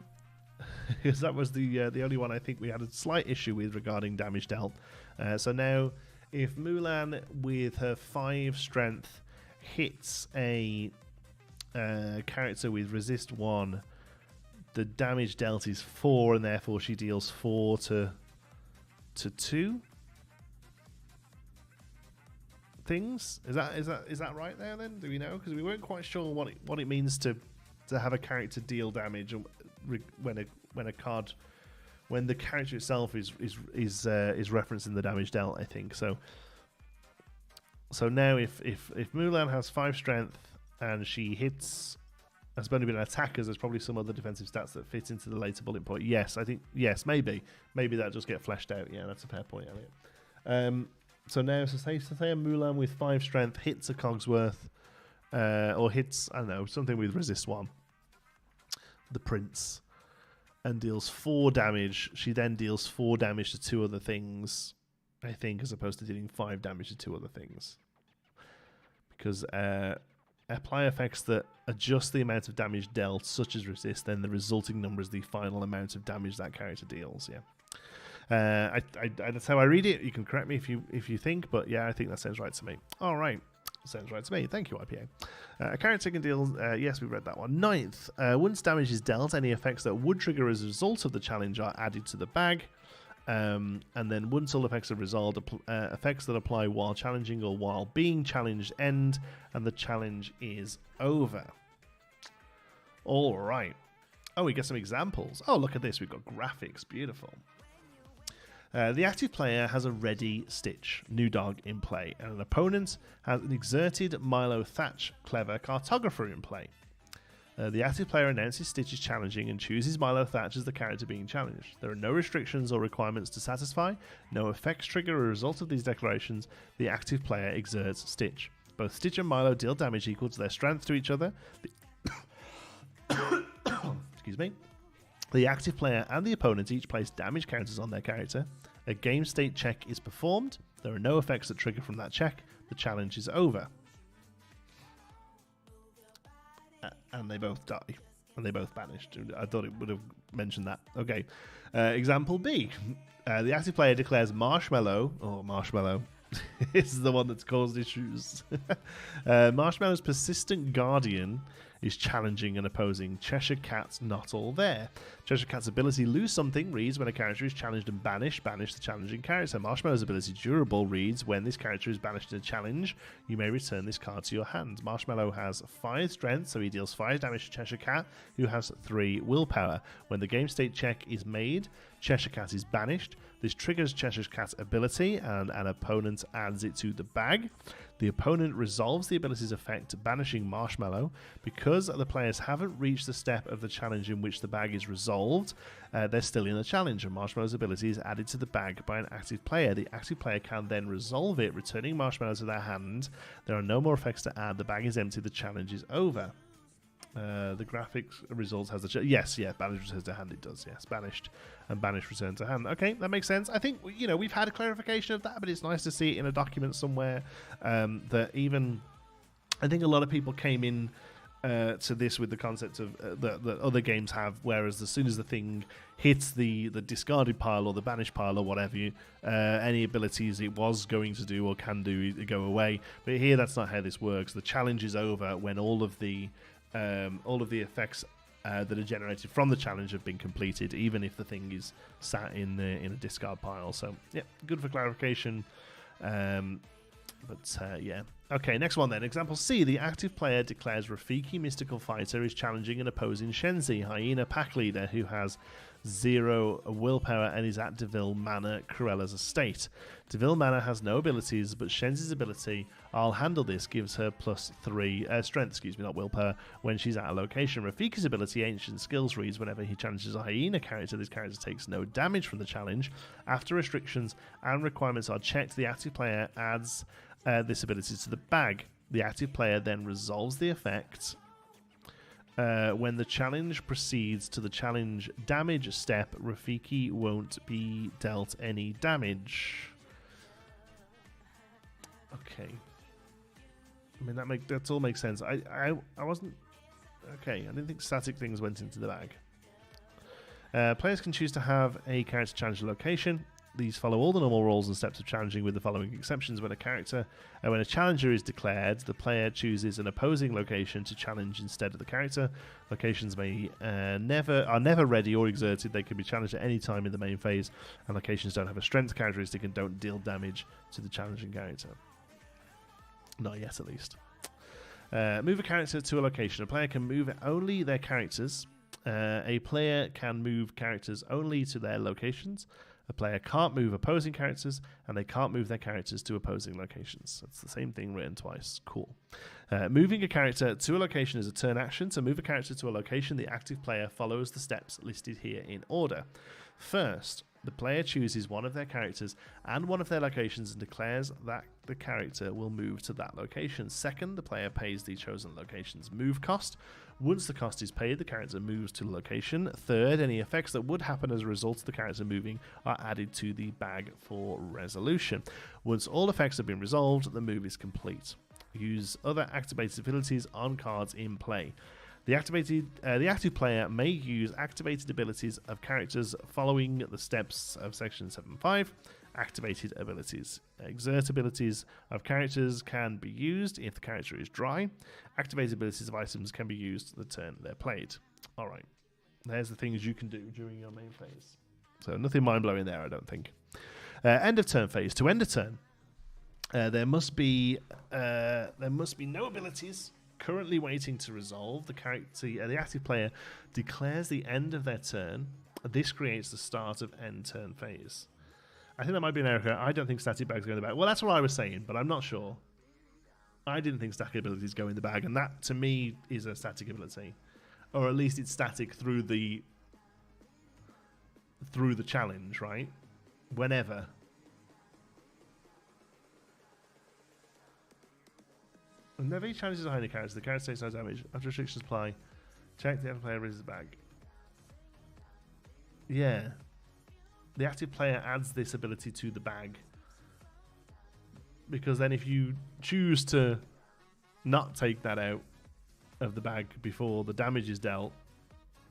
Because that was the only one I think we had a slight issue with regarding damage dealt. So now, if Mulan with her 5 strength hits a character with resist 1, the damage dealt is 4, and therefore she deals 4 to 2 things. Is that right there then? Do we know? Because we weren't quite sure what it means to have a character deal damage when the character itself is referencing the damage dealt, I think. So now if Mulan has 5 strength and she hits, has only been an attacker, there's probably some other defensive stats that fit into the later bullet point. Yes, I think, yes, maybe that just get fleshed out. Yeah, that's a fair point, Elliot. So now, say a Mulan with 5 strength hits a Cogsworth, or hits, I don't know, something with resist 1, the Prince, and deals 4 damage. She then deals 4 damage to 2 other things, I think, as opposed to dealing 5 damage to 2 other things. Because apply effects that adjust the amount of damage dealt, such as resist, then the resulting number is the final amount of damage that character deals. Yeah, that's how I read it. You can correct me if you think, but yeah, I think that sounds right to me. All right. Sounds right to me. Thank you, IPA. A character can deal... yes, we read that one. 9th. Once damage is dealt, any effects that would trigger as a result of the challenge are added to the bag. And then once all effects are resolved, effects that apply while challenging or while being challenged end, and the challenge is over. All right. Oh, we get some examples. Oh, look at this. We've got graphics. Beautiful. The active player has a ready Stitch, new dog, in play, and an opponent has an exerted Milo Thatch, clever cartographer, in play. The active player announces Stitch is challenging and chooses Milo Thatch as the character being challenged. There are no restrictions or requirements to satisfy, no effects trigger as a result of these declarations. The active player exerts Stitch. Both Stitch and Milo deal damage equal to their strength to each other. Excuse me. The active player and the opponent each place damage counters on their character. A game state check is performed. There are no effects that trigger from that check. The challenge is over. And they both die. And they both banished. I thought it would have mentioned that. Okay. Example B. The active player declares Marshmallow. Oh, Marshmallow. This is the one that's caused issues. Marshmallow's persistent guardian is challenging and opposing Cheshire Cat's Not All There. Cheshire Cat's ability Lose Something reads when a character is challenged and banished, banish the challenging character. Marshmallow's ability Durable reads when this character is banished in a challenge, you may return this card to your hand. Marshmallow has 5 strength, so he deals 5 damage to Cheshire Cat, who has 3 willpower. When the game state check is made, Cheshire Cat is banished. This triggers Cheshire Cat's ability, and an opponent adds it to the bag. The opponent resolves the ability's effect, banishing Marshmallow. Because the players haven't reached the step of the challenge in which the bag is resolved, they're still in the challenge, and Marshmallow's ability is added to the bag by an active player. The active player can then resolve it, returning Marshmallow to their hand. There are no more effects to add. The bag is empty. The challenge is over. The graphics results has the yes, banished returns to hand. It does, yes, banished and banished return to hand. Okay, that makes sense. I think we've had a clarification of that, but it's nice to see it in a document somewhere. That even I think a lot of people came in to this with the concept of that other games have, whereas as soon as the thing hits the discarded pile or the banished pile or whatever, any abilities it was going to do or can do go away. But here that's not how this works. The challenge is over when all of the effects that are generated from the challenge have been completed, even if the thing is sat in a discard pile. So yeah, good for clarification. Yeah. Okay, next one then. Example C. The active player declares Rafiki Mystical Fighter is challenging an opposing Shenzi, Hyena Pack Leader, who has 0 willpower and is at Deville Manor, Cruella's estate. Deville Manor has no abilities, but Shenzi's ability, I'll handle this, gives her +3 strength, not willpower, when she's at a location. Rafiki's ability, Ancient Skills, reads whenever he challenges a Hyena character, this character takes no damage from the challenge. After restrictions and requirements are checked, the active player adds this ability to the bag. The active player then resolves the effect. When the challenge proceeds to the challenge damage step, Rafiki won't be dealt any damage. Okay. I mean, that all makes sense. I wasn't... Okay, I didn't think static things went into the bag. Players can choose to have a character challenge a location. These follow all the normal rules and steps of challenging, with the following exceptions. When a challenger is declared, the player chooses an opposing location to challenge instead of the character. Locations may are never ready or exerted. They can be challenged at any time in the main phase, and locations don't have a strength characteristic and don't deal damage to the challenging character. Not yet, at least. Move a character to a location. A player can move only their characters. A player can move characters only to their locations. A player can't move opposing characters, and they can't move their characters to opposing locations. That's the same thing written twice. Cool. Moving a character to a location is a turn action. To move a character to a location, the active player follows the steps listed here in order. First, the player chooses one of their characters and one of their locations and declares that the character will move to that location. Second, the player pays the chosen location's move cost. Once the cost is paid, the character moves to the location. Third, any effects that would happen as a result of the character moving are added to the bag for resolution. Once all effects have been resolved, the move is complete. Use other activated abilities on cards in play. The active player may use activated abilities of characters following the steps of section 7.5. Activated abilities. Exert abilities of characters can be used if the character is dry. Activated abilities of items can be used the turn they're played. Alright, there's the things you can do during your main phase. So nothing mind-blowing there, I don't think. End of turn phase. To end a turn, there must be no abilities currently waiting to resolve. The active player declares the end of their turn. This creates the start of end turn phase. I think that might be an error. I don't think static bags go in the bag. Well, that's what I was saying, but I'm not sure. I didn't think static abilities go in the bag, and that to me is a static ability, or at least it's static through the challenge, right? Whenever. Whenever he challenges a Hyena character, the character takes no damage. After restrictions apply, check the active player raises the bag. Yeah. The active player adds this ability to the bag. Because then if you choose to not take that out of the bag before the damage is dealt,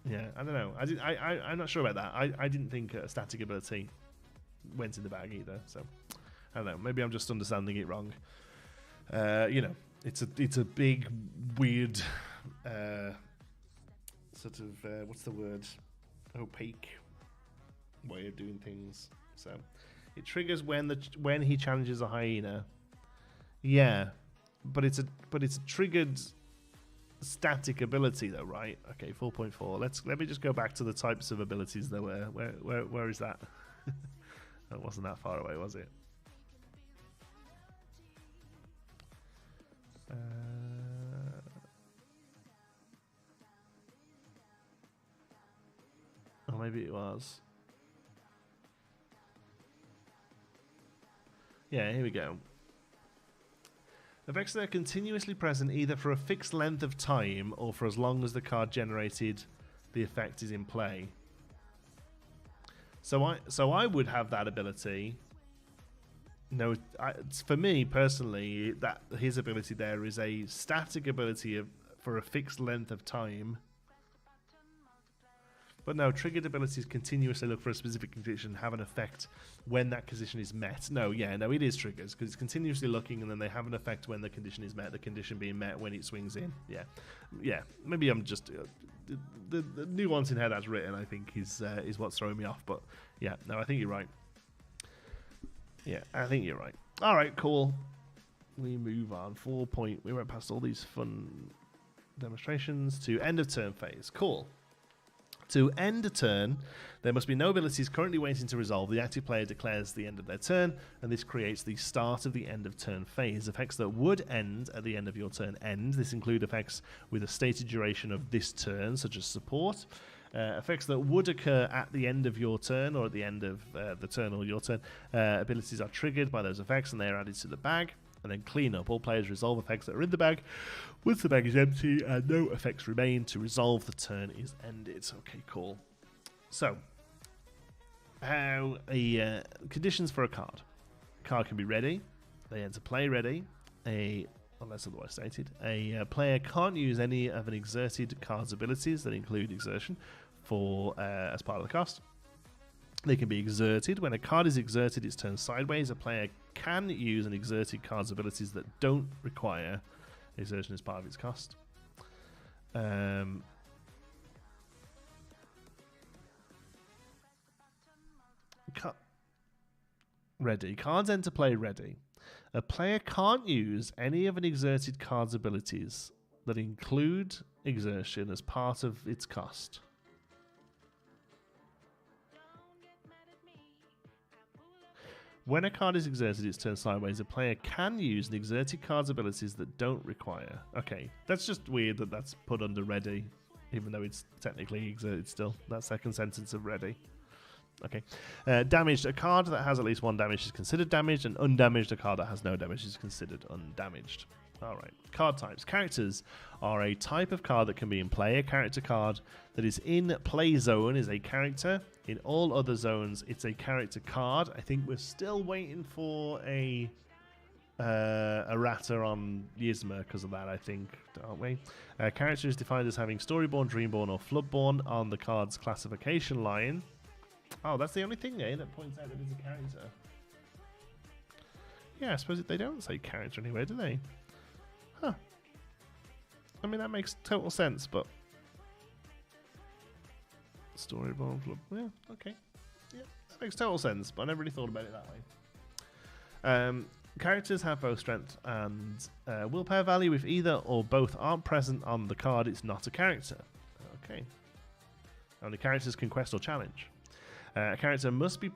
yeah, I don't know. I'm not sure about that. I didn't think a static ability went in the bag either. So, I don't know. Maybe I'm just understanding it wrong. It's a big, weird, sort of, what's the word? Opaque way of doing things. So it triggers when he challenges a hyena. Yeah, but it's a triggered static ability though, right? Okay, 4.4. Let me just go back to the types of abilities there were. Where is that? That wasn't that far away, was it? Or maybe it was. Yeah, here we go. Effects that are continuously present either for a fixed length of time or for as long as the card generated the effect is in play. So I would have that ability. No, for me personally, that his ability there is a static ability for a fixed length of time. But no, triggered abilities continuously look for a specific condition, have an effect when that condition is met. No, yeah, no, it is triggers, because it's continuously looking, and then they have an effect when the condition is met, the condition being met when it swings in. Yeah, yeah, maybe I'm just... the nuance in how that's written, I think, is what's throwing me off. But yeah, no, I think you're right. Yeah, I think you're right. All right, cool. We move on. 4 point. We went past all these fun demonstrations to end of turn phase. Cool. To end a turn, there must be no abilities currently waiting to resolve. The active player declares the end of their turn, and this creates the start of the end of turn phase. Effects that would end at the end of your turn end. This include effects with a stated duration of this turn, such as support. Effects that would occur at the end of your turn or at the end of the turn or your turn. Abilities are triggered by those effects, and they are added to the bag. And then clean up. All players resolve effects that are in the bag once the bag is empty and no effects remain. To resolve, the turn is ended. Okay, cool. So, how the conditions for a card. A card can be ready. They enter play ready. Unless otherwise stated, a player can't use any of an exerted card's abilities that include exertion for as part of the cost. They can be exerted. When a card is exerted, it's turned sideways. A player can use an exerted card's abilities that don't require exertion as part of its cost. Ready. Cards enter play ready. A player can't use any of an exerted card's abilities that include exertion as part of its cost. When a card is exerted, it's turned sideways. A player can use an exerted card's abilities that don't require. Okay, that's just weird that that's put under ready, even though it's technically exerted still. That second sentence of ready. Okay. Damaged. A card that has at least one damage is considered damaged, and undamaged, a card that has no damage is considered undamaged. Alright. Card types. Characters are a type of card that can be in play. A character card that is in play zone is a character. In all other zones, it's a character card. I think we're still waiting for a errata on Yzma because of that, I think, aren't we? Character is defined as having Storyborn, Dreamborn, or Floodborn on the card's classification line. Oh, that's the only thing there that points out that it's a character. Yeah, I suppose they don't say character anywhere, do they? Huh. I mean, that makes total sense, but... Storyborn, yeah, okay. Yeah, that makes total sense, but I never really thought about it that way. Characters have both strength and willpower value. If either or both aren't present on the card, it's not a character. Okay. Only characters can quest or challenge. A character must have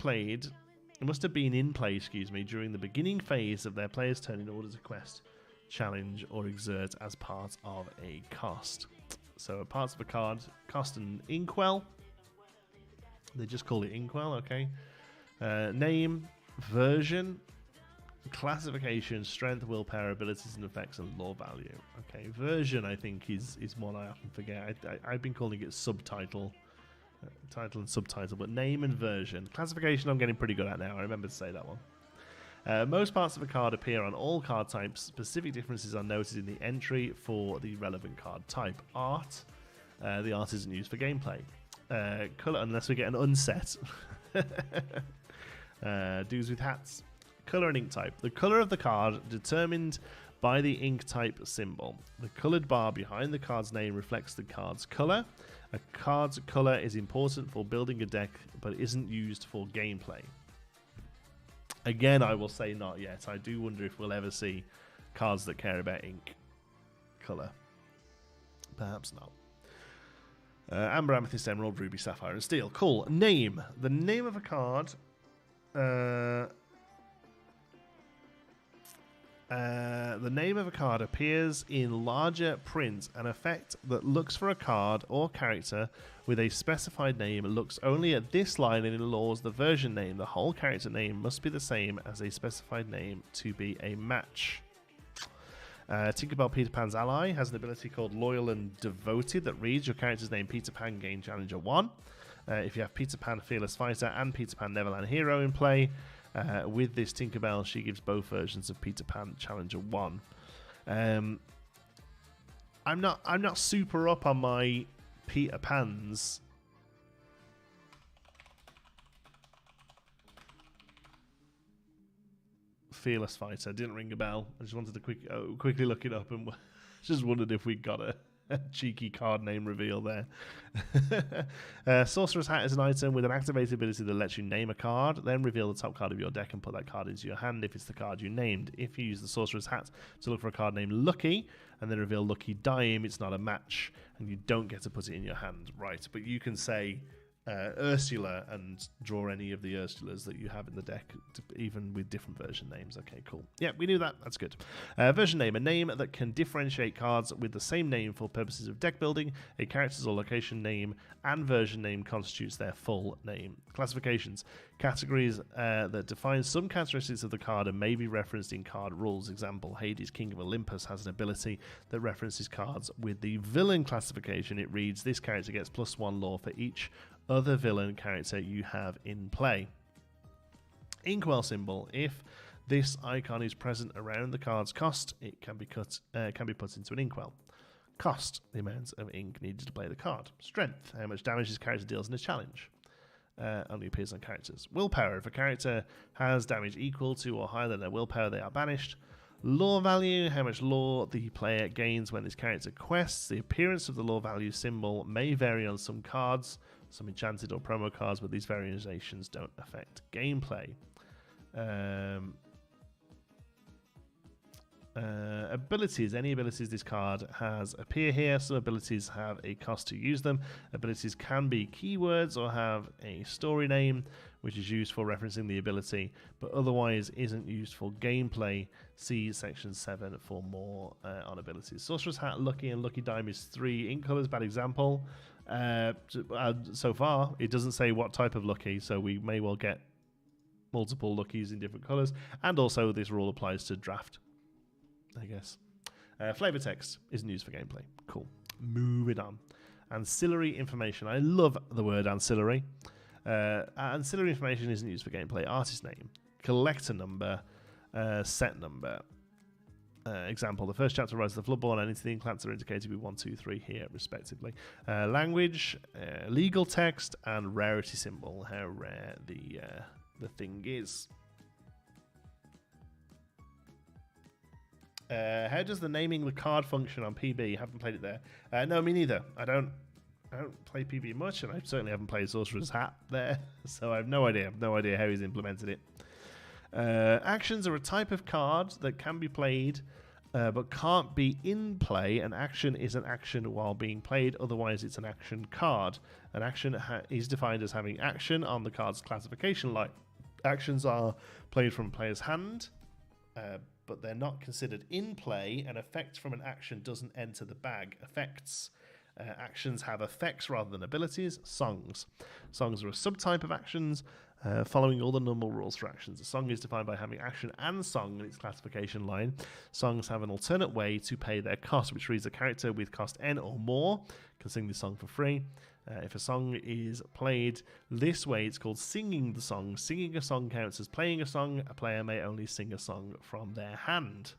been in play, during the beginning phase of their player's turn in order to quest, challenge, or exert as part of a cost. So parts of a card cost an inkwell. They just call it inkwell, okay. Name, version, classification, strength, willpower, abilities and effects, and lore value. Okay, version I think is one I often forget. I've been calling it subtitle. Title and subtitle, but name and version. Classification I'm getting pretty good at now. I remember to say that one. Most parts of a card appear on all card types. Specific differences are noted in the entry for the relevant card type. Art. The art isn't used for gameplay. Colour, unless we get an unset. Dudes with hats. Colour and ink type. The colour of the card determined by the ink type symbol. The coloured bar behind the card's name reflects the card's colour. A card's colour is important for building a deck, but isn't used for gameplay. Again, I will say not yet. I do wonder if we'll ever see cards that care about ink colour. Perhaps not. Amber, Amethyst, Emerald, Ruby, Sapphire, and Steel. Cool. Name. The name of a card... The name of a card appears in larger print. An effect that looks for a card or character with a specified name looks only at this line and ignores the version name. The whole character name must be the same as a specified name to be a match. Tinkerbell Peter Pan's ally has an ability called Loyal and Devoted that reads your character's name Peter Pan gain Challenger 1. If you have Peter Pan Fearless Fighter and Peter Pan Neverland Hero in play, with this Tinkerbell, she gives both versions of Peter Pan Challenger 1. I'm not super up on my Peter Pans. Fearless Fighter didn't ring a bell. I just wanted to quickly look it up and just wondered if we got a cheeky card name reveal there. Sorcerer's Hat is an item with an activated ability that lets you name a card, then reveal the top card of your deck and put that card into your hand if it's the card you named. If you use the Sorcerer's Hat to look for a card named Lucky and then reveal Lucky Dime, it's not a match and you don't get to put it in your hand. Right, but you can say Ursula and draw any of the Ursulas that you have in the deck, even with different version names. Okay, cool. Yeah, we knew that. That's good. Version name, a name that can differentiate cards with the same name for purposes of deck building. A character's or location name and version name constitutes their full name. Classifications, categories that define some characteristics of the card and may be referenced in card rules. Example, Hades, King of Olympus has an ability that references cards with the villain classification. It reads, this character gets +1 lore for each other villain character you have in play. Inkwell symbol. If this icon is present around the card's cost, it can be put into an inkwell. Cost, the amount of ink needed to play the card. Strength, how much damage this character deals in a challenge. Only appears on characters. Willpower, if a character has damage equal to or higher than their willpower, they are banished. Lore value, how much lore the player gains when this character quests. The appearance of the lore value symbol may vary on some cards, some enchanted or promo cards, but these variations don't affect gameplay. Abilities. Any abilities this card has appear here. Some abilities have a cost to use them. Abilities can be keywords or have a story name, which is used for referencing the ability, but otherwise isn't used for gameplay. See section 7 for more on abilities. Sorcerer's Hat, Lucky, and Lucky Dime is 3 ink colors. Bad example. So far, it doesn't say what type of Lucky, so we may well get multiple Luckies in different colors. And also, this rule applies to draft, I guess. Flavor text isn't used for gameplay. Cool. Moving on. Ancillary information. I love the word ancillary. Ancillary information isn't used for gameplay. Artist name, collector number, set number. Example, the first chapter Rise of the Floodborn and into the Inclants are indicated with 1, 2, 3 here, respectively. Language, legal text, and rarity symbol, how rare the thing is. How does the naming the card function on PB? Haven't played it there. No, me neither. I don't play PB much, and I certainly haven't played Sorcerer's Hat there, so I have no idea. How he's implemented it. Actions are a type of card that can be played, but can't be in play. An action is an action while being played, otherwise it's an action card. An action is defined as having action on the card's classification line. Actions are played from a player's hand, but they're not considered in play. An effect from an action doesn't enter the bag. Effects. Actions have effects rather than abilities. Songs. Songs are a subtype of actions, following all the normal rules for actions. A song is defined by having action and song in its classification line. Songs have an alternate way to pay their cost, which reads a character with cost N or more can sing the song for free. If a song is played this way, it's called singing the song. Singing a song counts as playing a song. A player may only sing a song from their hand.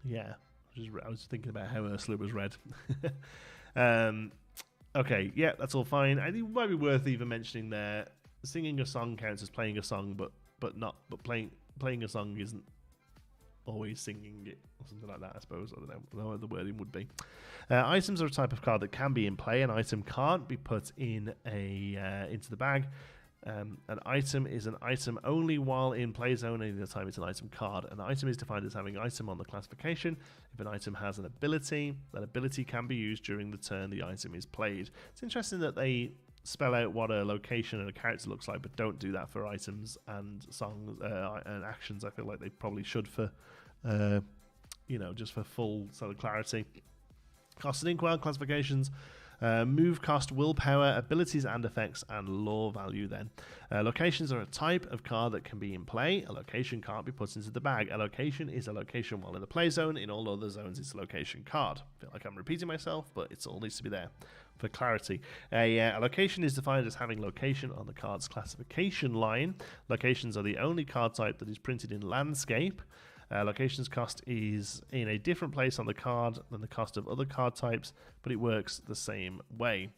Yeah, I was thinking about how Ursula was read. Okay, yeah, that's all fine. I think it might be worth even mentioning there. Singing a song counts as playing a song, but playing a song isn't always singing it or something like that. I suppose I don't know what the wording would be. Items are a type of card that can be in play. An item can't be put in into the bag. An item is an item only while in play zone, any the time it's an item card. An item is defined as having item on the classification. If an item has an ability, that ability can be used during the turn the item is played. It's interesting that they spell out what a location and a character looks like, but don't do that for items and songs and actions. I feel like they probably should for, just for full sort of clarity. Cost and inkwell classifications. Move cost, willpower, abilities and effects, and lore value then. Locations are a type of card that can be in play. A location can't be put into the bag. A location is a location while in the play zone. In all other zones, it's a location card. I feel like I'm repeating myself, but it all needs to be there for clarity. A location is defined as having location on the card's classification line. Locations are the only card type that is printed in landscape. Locations cost is in a different place on the card than the cost of other card types, but it works the same way.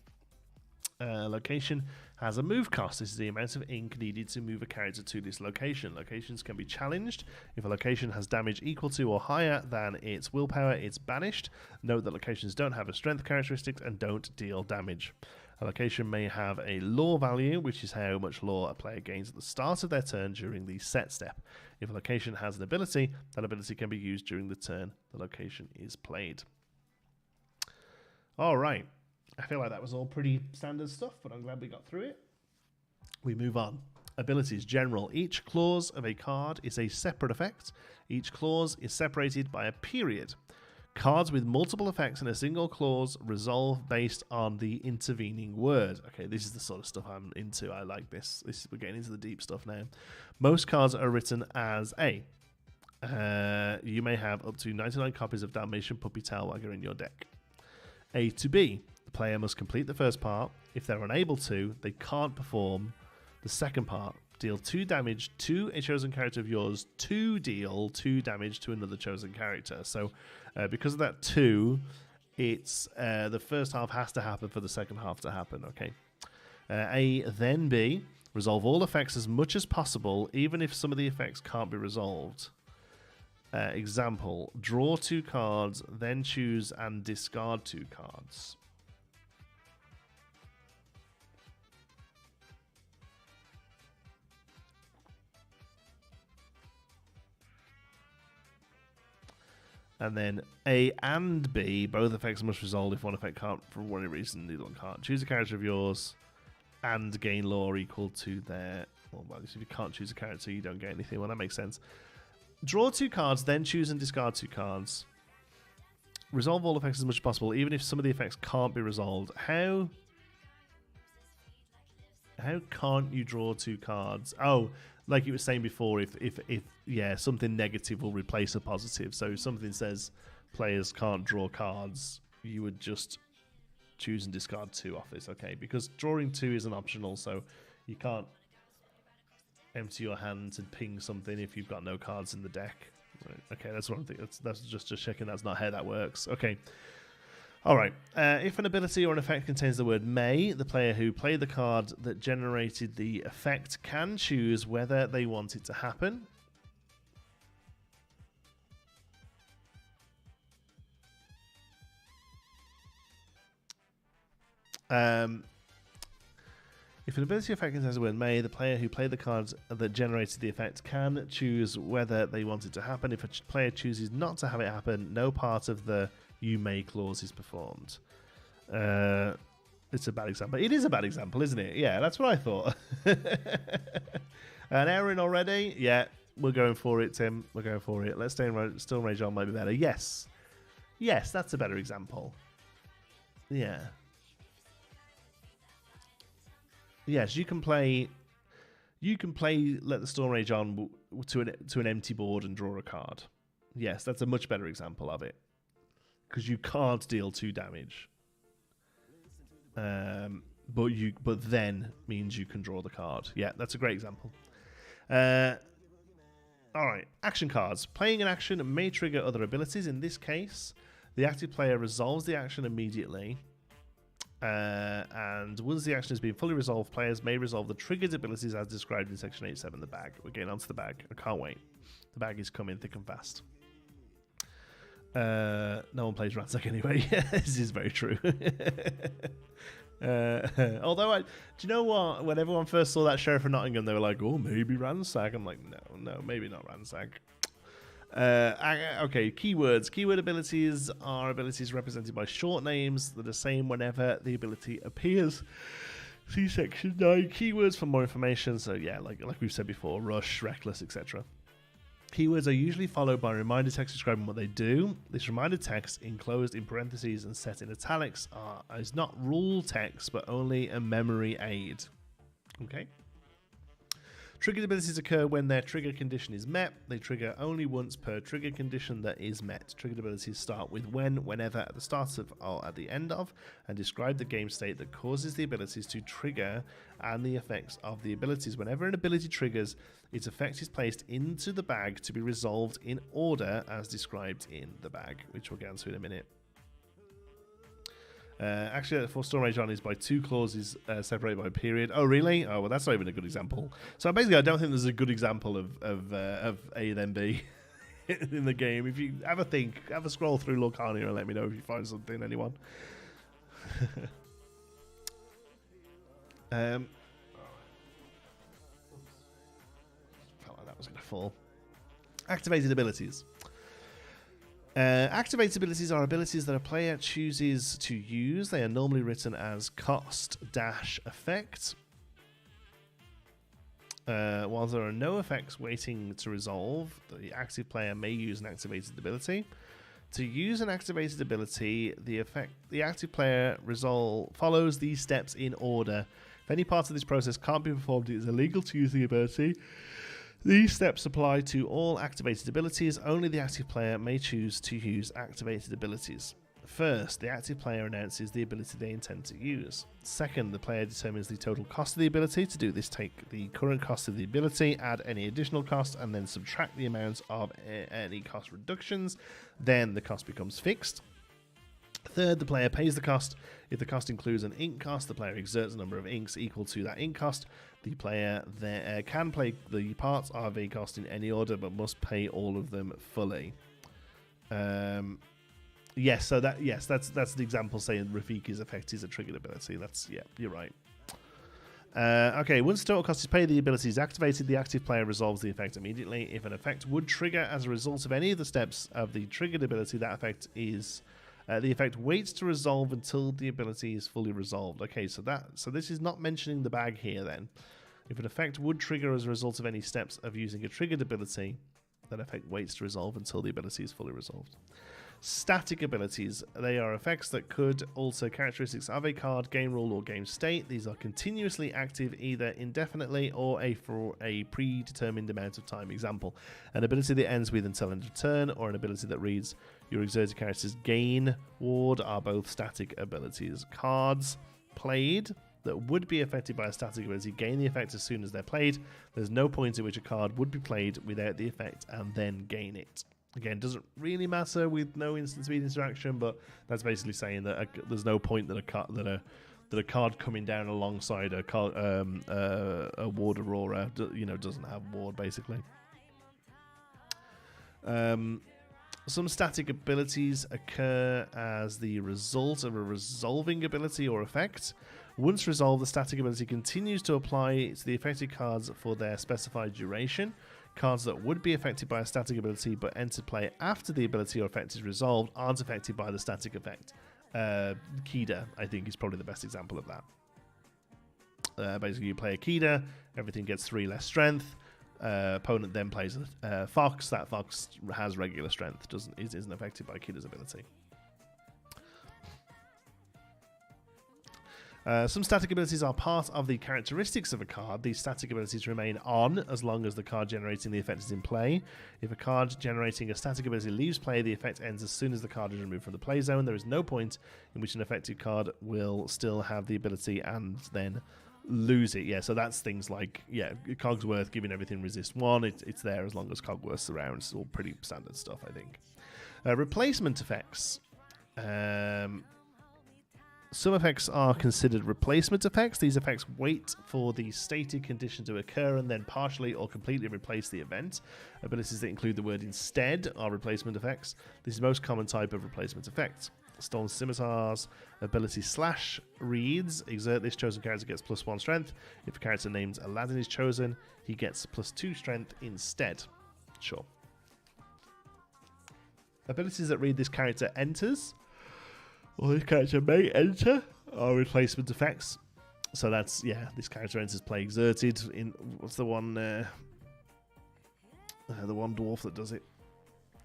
Location has a move cost. This is the amount of ink needed to move a character to this location. Locations can be challenged. If a location has damage equal to or higher than its willpower, it's banished. Note that locations don't have a strength characteristic and don't deal damage. A location may have a lore value, which is how much lore a player gains at the start of their turn during the set step. If a location has an ability, that ability can be used during the turn the location is played. All right. I feel like that was all pretty standard stuff, but I'm glad we got through it. We move on. Abilities. General. Each clause of a card is a separate effect. Each clause is separated by a period. Cards with multiple effects in a single clause resolve based on the intervening word. Okay, this is the sort of stuff I'm into. I like this. We're getting into the deep stuff now. Most cards are written as A. You may have up to 99 copies of Dalmatian Puppy Tailwagger in your deck. A to B. The player must complete the first part. If they're unable to, they can't perform the second part. Deal 2 damage to a chosen character of yours to deal 2 damage to another chosen character. So because of that 2, it's the first half has to happen for the second half to happen. Okay. A, then B. Resolve all effects as much as possible, even if some of the effects can't be resolved. Example, draw 2 cards, then choose and discard 2 cards. And then A and B, both effects must resolve if one effect can't, for whatever reason, neither one can't. Choose a character of yours and gain lore equal to their... Well, if you can't choose a character, you don't get anything. Well, that makes sense. Draw 2 cards, then choose and discard 2 cards. Resolve all effects as much as possible, even if some of the effects can't be resolved. How can't you draw 2 cards? Oh, like you were saying before, if something negative will replace a positive. So if something says players can't draw cards, you would just choose and discard 2 off this, okay? Because drawing 2 isn't optional, so you can't empty your hands and ping something if you've got no cards in the deck. Right. Okay, that's what I'm thinking. That's just checking that's not how that works. Okay. All right. If an ability or an effect contains the word may, the player who played the card that generated the effect can choose whether they want it to happen. If an ability or effect contains the word may, the player who played the card that generated the effect can choose whether they want it to happen. If a player chooses not to have it happen, no part of the you may clause is performed. It's a bad example. It is a bad example, isn't it? Yeah, that's what I thought. An hour in already? Yeah, we're going for it, Tim. We're going for it. Let's stay in Still Rage On might be better. Yes. Yes, that's a better example. Yeah. Yes, you can play Let the Storm Rage On to an empty board and draw a card. Yes, that's a much better example of it. Because you can't deal 2 damage. But then means you can draw the card. Yeah, that's a great example. Alright, action cards. Playing an action may trigger other abilities. In this case, the active player resolves the action immediately. And once the action has been fully resolved, players may resolve the triggered abilities as described in Section 87, the bag. We're getting onto the bag. I can't wait. The bag is coming thick and fast. No one plays Ransack anyway. This is very true. Although, do you know what? When everyone first saw that Sheriff of Nottingham, they were like, oh, maybe Ransack. I'm like, no, maybe not Ransack. Okay, keywords. Keyword abilities are abilities represented by short names that are the same whenever the ability appears. See section 9, keywords for more information. So yeah, like we've said before, rush, reckless, etc. Keywords are usually followed by a reminder text describing what they do. This reminder text, enclosed in parentheses and set in italics, is not rule text, but only a memory aid. Okay. Triggered abilities occur when their trigger condition is met. They trigger only once per trigger condition that is met. Triggered abilities start with when, whenever, at the start of, or at the end of, and describe the game state that causes the abilities to trigger and the effects of the abilities. Whenever an ability triggers, its effect is placed into the bag to be resolved in order as described in the bag, which we'll get into in a minute. Actually, for Storm Rage on is by two clauses separated by a period. Oh, really? Oh, well, that's not even a good example. So basically, I don't think there's a good example of A then B in the game. If you have a think, have a scroll through Lorcana and let me know if you find something, anyone. Felt like that was going to fall. Activated abilities. Activated abilities are abilities that a player chooses to use. They are normally written as cost-effect. While there are no effects waiting to resolve, the active player may use an activated ability. To use an activated ability, the active player follows these steps in order. If any part of this process can't be performed, it is illegal to use the ability. These steps apply to all activated abilities. Only the active player may choose to use activated abilities. First, the active player announces the ability they intend to use. Second, the player determines the total cost of the ability. To do this, take the current cost of the ability, add any additional cost, and then subtract the amount of any cost reductions. Then the cost becomes fixed. Third, the player pays the cost. If the cost includes an ink cost, the player exerts a number of inks equal to that ink cost. The player can play the parts of a cost in any order, but must pay all of them fully. Yes, that's the example saying Rafiki's effect is a triggered ability. You're right. Okay, once the total cost is paid, the ability is activated. The active player resolves the effect immediately. If an effect would trigger as a result of any of the steps of the triggered ability, that effect is the effect waits to resolve until the ability is fully resolved. Okay, so this is not mentioning the bag here then. If an effect would trigger as a result of any steps of using a triggered ability, that effect waits to resolve until the ability is fully resolved. Static abilities. They are effects that could alter characteristics of a card, game rule, or game state. These are continuously active either indefinitely or for a predetermined amount of time. Example, an ability that ends with until end of turn, or an ability that reads your exerted character's gain ward are both static abilities. Cards played that would be affected by a static ability gain the effect as soon as they're played. There's no point at which a card would be played without the effect and then gain it. Again, doesn't really matter with no instant speed interaction, but that's basically saying that there's no point that a card coming down alongside a ward aurora, doesn't have ward basically. Some static abilities occur as the result of a resolving ability or effect. Once resolved, the static ability continues to apply to the affected cards for their specified duration. Cards that would be affected by a static ability but enter play after the ability or effect is resolved aren't affected by the static effect. Kida, I think, is probably the best example of that. Basically, you play a Kida, everything gets 3 less strength. Opponent then plays a Fox. That Fox has regular strength, isn't affected by Kida's ability. Some static abilities are part of the characteristics of a card. These static abilities remain on as long as the card generating the effect is in play. If a card generating a static ability leaves play, the effect ends as soon as the card is removed from the play zone. There is no point in which an affected card will still have the ability and then lose it. Yeah, so that's things like, Cogsworth giving everything resist 1. It's there as long as Cogsworth's around. It's all pretty standard stuff, I think. Replacement effects. Some effects are considered replacement effects. These effects wait for the stated condition to occur and then partially or completely replace the event. Abilities that include the word instead are replacement effects. This is the most common type of replacement effect. Storm Scimitar's ability slash reads, exert this chosen character gets +1 strength. If a character named Aladdin is chosen, he gets +2 strength instead. Sure. Abilities that read this character enters, or this character may enter, are replacement effects. So that's, yeah, this character enters play exerted in, what's the one dwarf that does it?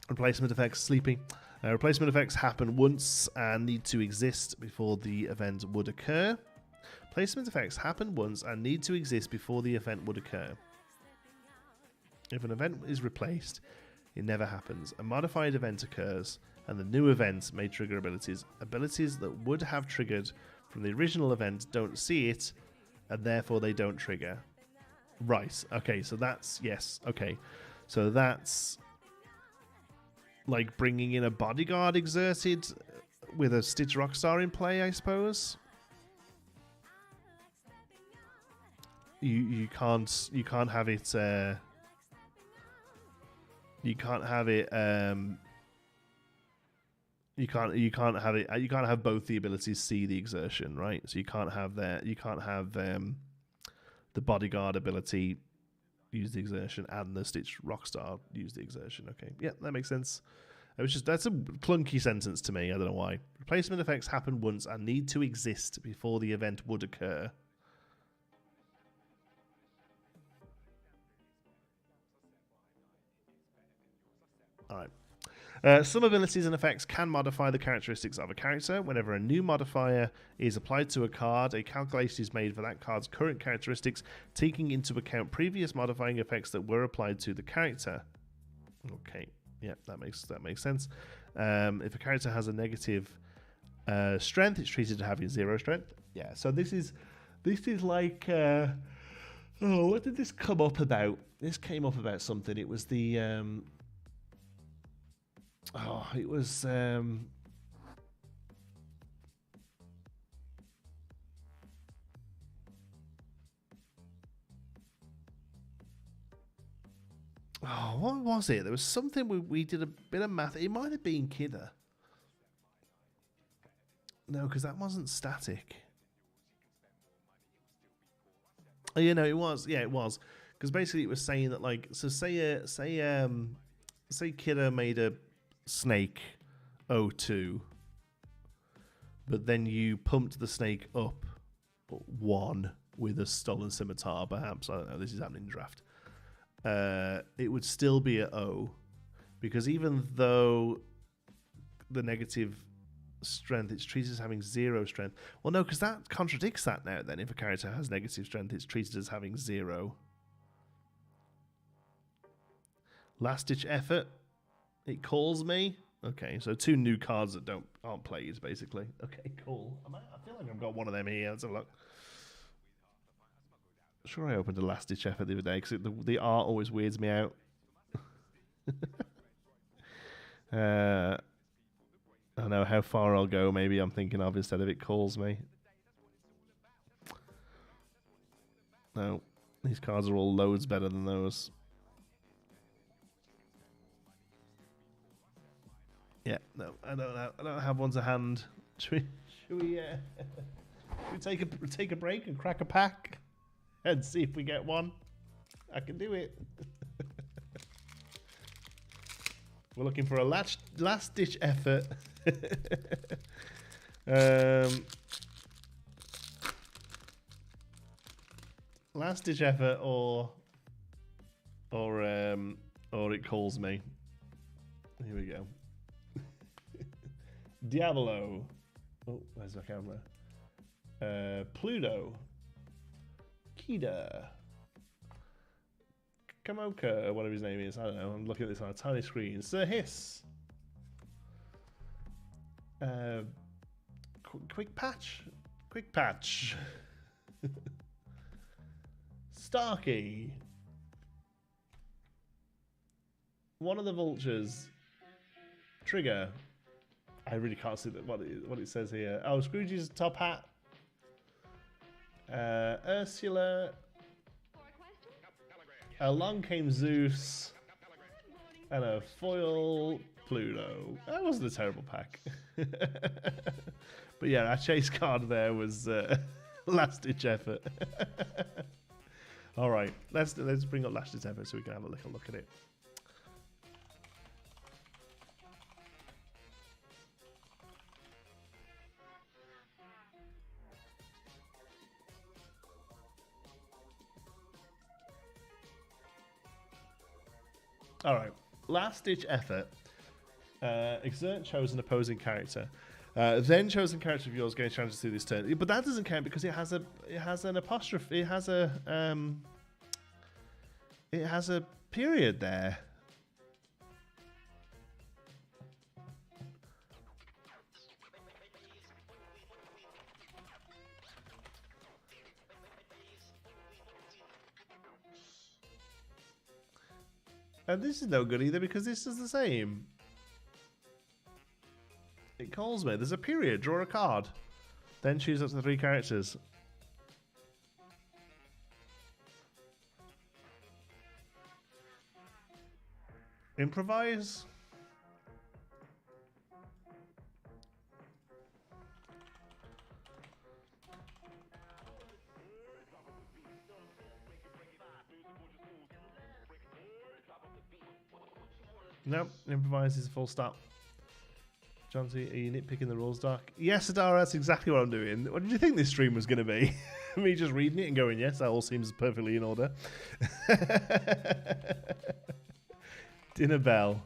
Replacement effects, sleeping. Replacement effects happen once and need to exist before the event would occur. Replacement effects happen once and need to exist before the event would occur. If an event is replaced, it never happens. A modified event occurs, and the new event may trigger abilities. Abilities that would have triggered from the original event don't see it, and therefore they don't trigger. Right, okay, so that's, yes, okay. So that's like bringing in a bodyguard exerted with a Stitch Rockstar in play, I suppose. You can't have it you can't have both the abilities see the exertion, right? So you can't have the bodyguard ability use the exertion and the Stitch Rockstar use the exertion. Okay, yeah, that makes sense. That's a clunky sentence to me. I don't know why. Replacement effects happen once and need to exist before the event would occur. All right. Some abilities and effects can modify the characteristics of a character. Whenever a new modifier is applied to a card, a calculation is made for that card's current characteristics, taking into account previous modifying effects that were applied to the character. Okay, yeah, that makes sense. If a character has a negative strength, it's treated as having 0 strength. Yeah, so this is like what did this come up about? This came up about something. It was the it was what was it? There was something we did a bit of math. It might have been Kidder. No, because that wasn't static. Oh, yeah, no, it was. Yeah, it was. Because basically, it was saying that, like, so say Kidder made a snake 02, but then you pumped the snake up 1 with a stolen scimitar, perhaps. I don't know. This is happening in draft. It would still be a O, because even though the negative strength, it's treated as having 0 strength. Well, no, because that contradicts that now. Then, if a character has negative strength, it's treated as having 0. Last ditch effort. It calls me. Okay, so 2 new cards that aren't played, basically. Okay, cool. I feel like I've got one of them here. Let's have a look. Sure, I opened a last ditch effort the other day because the art always weirds me out. I don't know how far I'll go. Maybe I'm thinking of instead of it calls me. No, these cards are all loads better than those. Yeah, no, I don't have one to hand. Should we take a break and crack a pack and see if we get one? I can do it. We're looking for a last ditch effort. Last ditch effort or it calls me. Here we go. Diablo. Oh, where's my camera? Pluto. Kida. Kamoka, whatever his name is. I don't know. I'm looking at this on a tiny screen. Sir Hiss. Quick Patch. Quick Patch. Starkey. One of the vultures. Trigger. I really can't see what it says here. Oh, Scrooge's top hat. Ursula. Along came Zeus. And a foil Pluto. That wasn't a terrible pack. But yeah, our chase card there was last ditch effort. All right, let's bring up last ditch effort so we can have a little look at it. All right. Last ditch effort. Exert chosen opposing character. Then chosen character of yours gains chances through this turn. But that doesn't count because it has an apostrophe. It has a period there. And this is no good either because this is the same. It calls me. There's a period. Draw a card. Then choose up to the 3 characters. Improvise. Nope, improvise is a full stop. John, are you nitpicking the rules, Doc? Yes, Adara, that's exactly what I'm doing. What did you think this stream was going to be? Me just reading it and going, yes, that all seems perfectly in order. Dinner bell.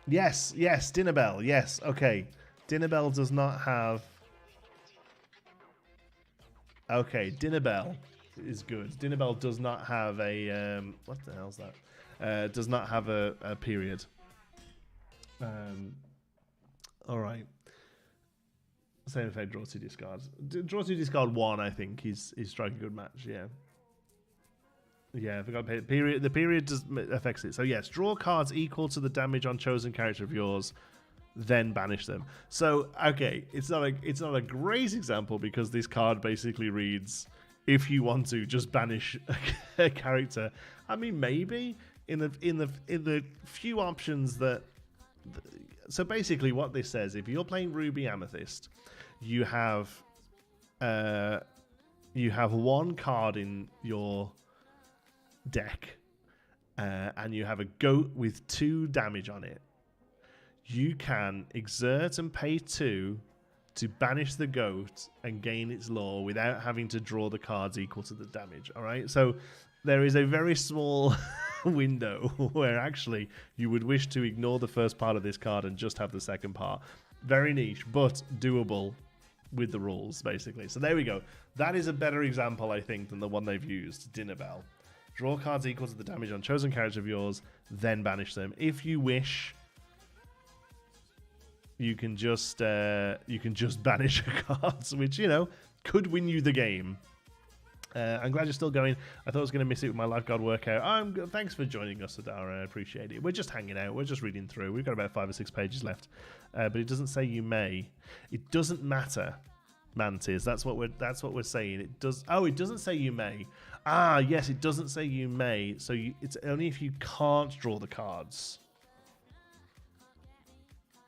Yes, yes, dinner bell. Yes, okay. Dinner bell does not have... Okay, dinner bell is good. Dinner bell does not have a... what the hell's that? Does not have a period. Alright. Same effect, draw 2 discards. Draw 2 discard 1, I think, is strike a good match, yeah. Yeah, I forgot period. The period does affects it. So yes, draw cards equal to the damage on chosen character of yours, then banish them. So okay, it's not a great example because this card basically reads, if you want to, just banish a character. I mean, maybe in the few options that. So basically, what this says, if you're playing Ruby Amethyst, you have 1 card in your deck, and you have a goat with 2 damage on it. You can exert and pay 2 to banish the goat and gain its lore without having to draw the cards equal to the damage. All right, so there is a very small window where actually you would wish to ignore the first part of this card and just have the second part. Very niche, but doable with the rules, basically. So there we go. That is a better example, I think, than the one they've used, Dinner Bell. Draw cards equal to the damage on chosen character of yours, then banish them. If you wish, you can just banish cards, which, you know, could win you the game. I'm glad you're still going. I thought I was going to miss it with my lifeguard workout. Thanks for joining us, Adara. I appreciate it. We're just hanging out. We're just reading through. We've got about 5 or 6 pages left, but it doesn't say you may. It doesn't matter, Mantis. That's what we're saying. It does. Oh, it doesn't say you may. Ah, yes, it doesn't say you may. So it's only if you can't draw the cards.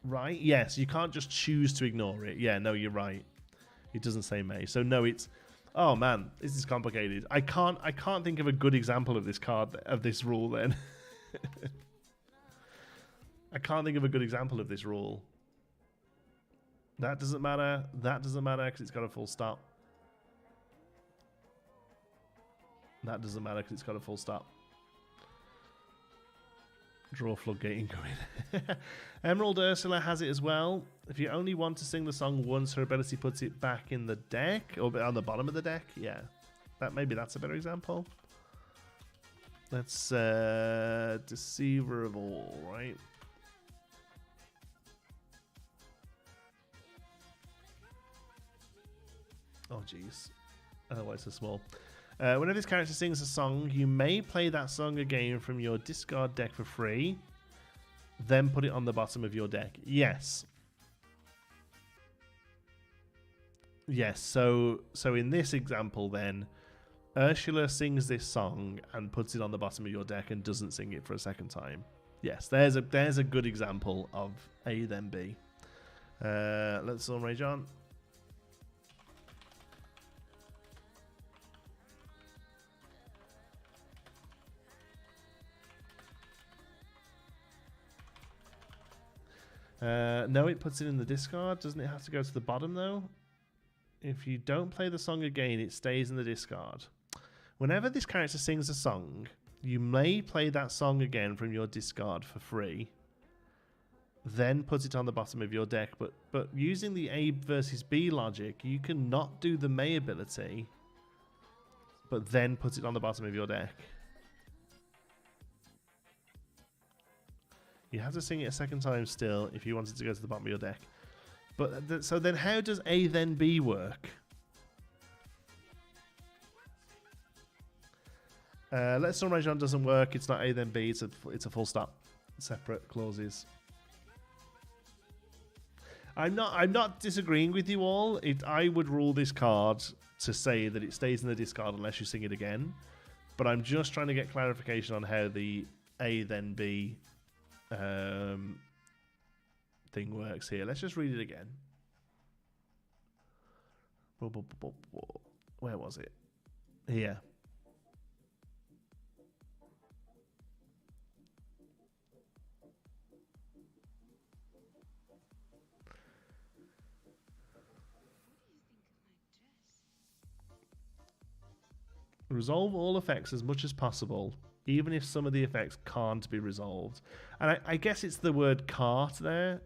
Right? Yes, you can't just choose to ignore it. Yeah, no, you're right. It doesn't say may. So no, it's... Oh man, this is complicated. I can't think of a good example of this card, of this rule then. I can't think of a good example of this rule. That doesn't matter. That doesn't matter because it's got a full stop. That doesn't matter because it's got a full stop. Draw floodgate incoming. Emerald Ursula has it as well. If you only want to sing the song once, her ability puts it back in the deck, or on the bottom of the deck. Yeah, maybe that's a better example. That's Deceiver of All, right? Oh jeez. Oh, why it's so small. Whenever this character sings a song, you may play that song again from your discard deck for free, then put it on the bottom of your deck. Yes. Yes, so in this example then, Ursula sings this song and puts it on the bottom of your deck and doesn't sing it for a second time. Yes, there's a good example of A then B. Let's all rage on. No, it puts it in the discard. Doesn't it have to go to the bottom, though? If you don't play the song again, it stays in the discard. Whenever this character sings a song, you may play that song again from your discard for free, then put it on the bottom of your deck. But using the A versus B logic, you can not do the May ability, but then put it on the bottom of your deck. You have to sing it a second time still if you wanted to go to the bottom of your deck. But so then how does A then B work? Let's Sunrise John doesn't work. It's not A then B. It's a full stop. Separate clauses. I'm not disagreeing with you all. I would rule this card to say that it stays in the discard unless you sing it again. But I'm just trying to get clarification on how the A then B thing works here. Let's just read it again. Where was it? Here. Resolve all effects as much as possible, even if some of the effects can't be resolved. And I guess it's the word can't there.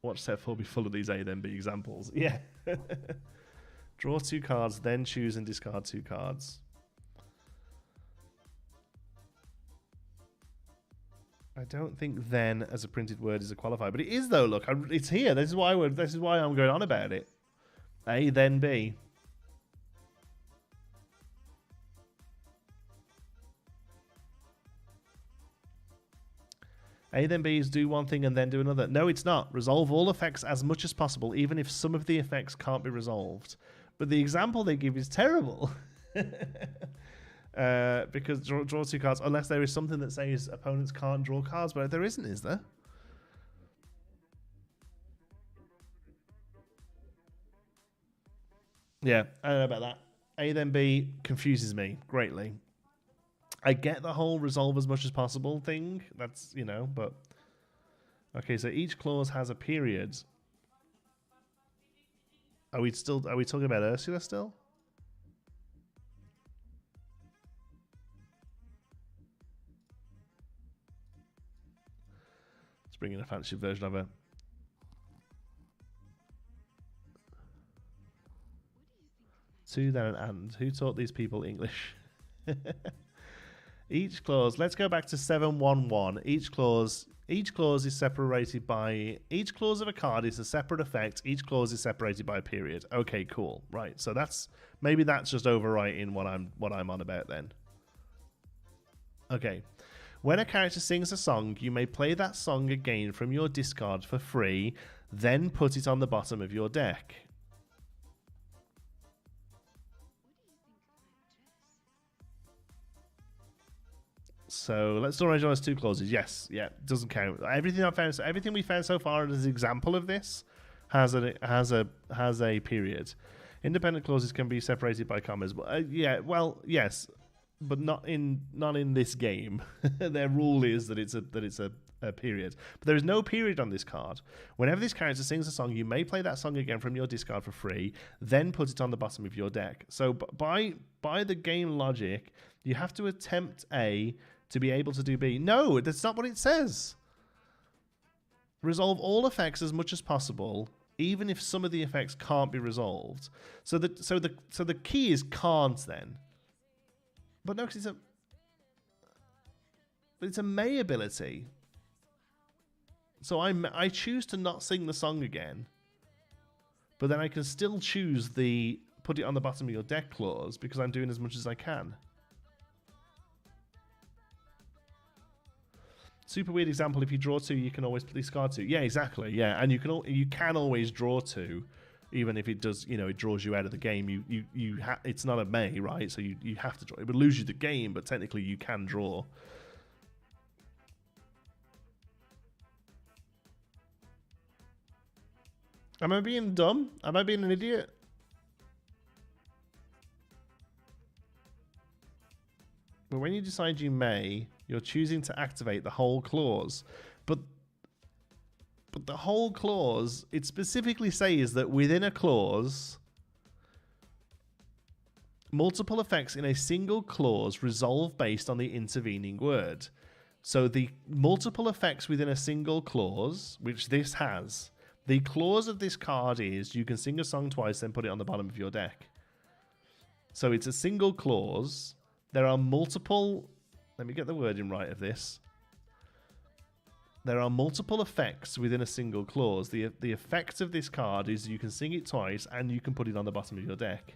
Watch set 4 be full of these A then B examples. Yeah. Draw 2 cards, then choose and discard 2 cards. I don't think then as a printed word is a qualifier, but it is though. Look, it's here. This is why I'm going on about it. A then B. A then B is do one thing and then do another. No, it's not. Resolve all effects as much as possible, even if some of the effects can't be resolved. But the example they give is terrible. Because draw 2 cards, unless there is something that says opponents can't draw cards, but there isn't, is there? Yeah, I don't know about that. A then B confuses me greatly. I get the whole resolve as much as possible thing. That's, you know, but... Okay, so each clause has a period. Are we talking about Ursula still? Let's bring in a fancy version of her. To, then, and. Who taught these people English? Each clause. Let's go back to 711. Each clause is separated by... Each clause of a card is a separate effect. Each clause is separated by a period. Okay, cool. Right. So that's... Maybe that's just overwriting what I'm on about then. Okay. When a character sings a song, you may play that song again from your discard for free, then put it on the bottom of your deck. So let's still arrange on those 2 clauses. Yes, yeah, doesn't count. Everything we found so far as an example of this has a period. Independent clauses can be separated by commas. Yeah, well, yes, but not in this game. Their rule is that it's a period, but there is no period on this card. Whenever this character sings a song, you may play that song again from your discard for free, then put it on the bottom of your deck. So by the game logic, you have to attempt A to be able to do B. No, that's not what it says. Resolve all effects as much as possible, even if some of the effects can't be resolved. So the key is can't then. But no, because it's a May ability. So I choose to not sing the song again, but then I can still choose the put it on the bottom of your deck clause because I'm doing as much as I can. Super weird example. If you draw 2, you can always discard 2. Yeah, exactly. Yeah, and you can always draw 2, even if it does. You know, it draws you out of the game. It's not a May, right? So you have to draw. It would lose you the game, but technically you can draw. Am I being dumb? Am I being an idiot? But when you decide you may, you're choosing to activate the whole clause. But But the whole clause, it specifically says that within a clause, multiple effects in a single clause resolve based on the intervening word. So the multiple effects within a single clause, which this has, the clause of this card is you can sing a song twice, then put it on the bottom of your deck. So it's a single clause. There are multiple... Let me get the wording right of this. There are multiple effects within a single clause. The effect of this card is you can sing it twice and you can put it on the bottom of your deck.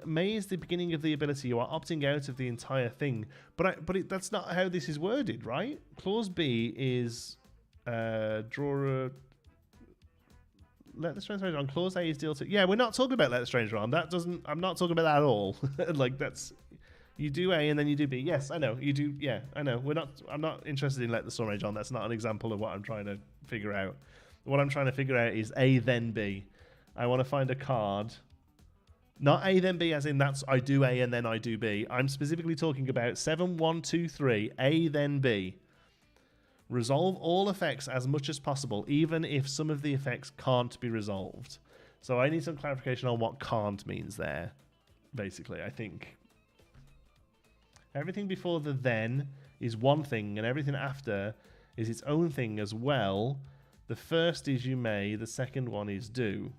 May is the beginning of the ability. You are opting out of the entire thing. But that's not how this is worded, right? Clause B is draw a... Let the stranger on. Clause A is deal to... Yeah, we're not talking about let the stranger on. That doesn't... I'm not talking about that at all. Like, that's... You do A and then you do B. Yes, I know. You do... Yeah, I know. I'm not interested in let the stranger on. That's not an example of what I'm trying to figure out. What I'm trying to figure out is A then B. I want to find a card... Not A then B as in that's I do A and then I do B. I'm specifically talking about 7, 1, 2, 3, A then B. Resolve all effects as much as possible, even if some of the effects can't be resolved. So I need some clarification on what can't means there, basically. I think everything before the then is one thing, and everything after is its own thing as well. The first is you may, the second one is do.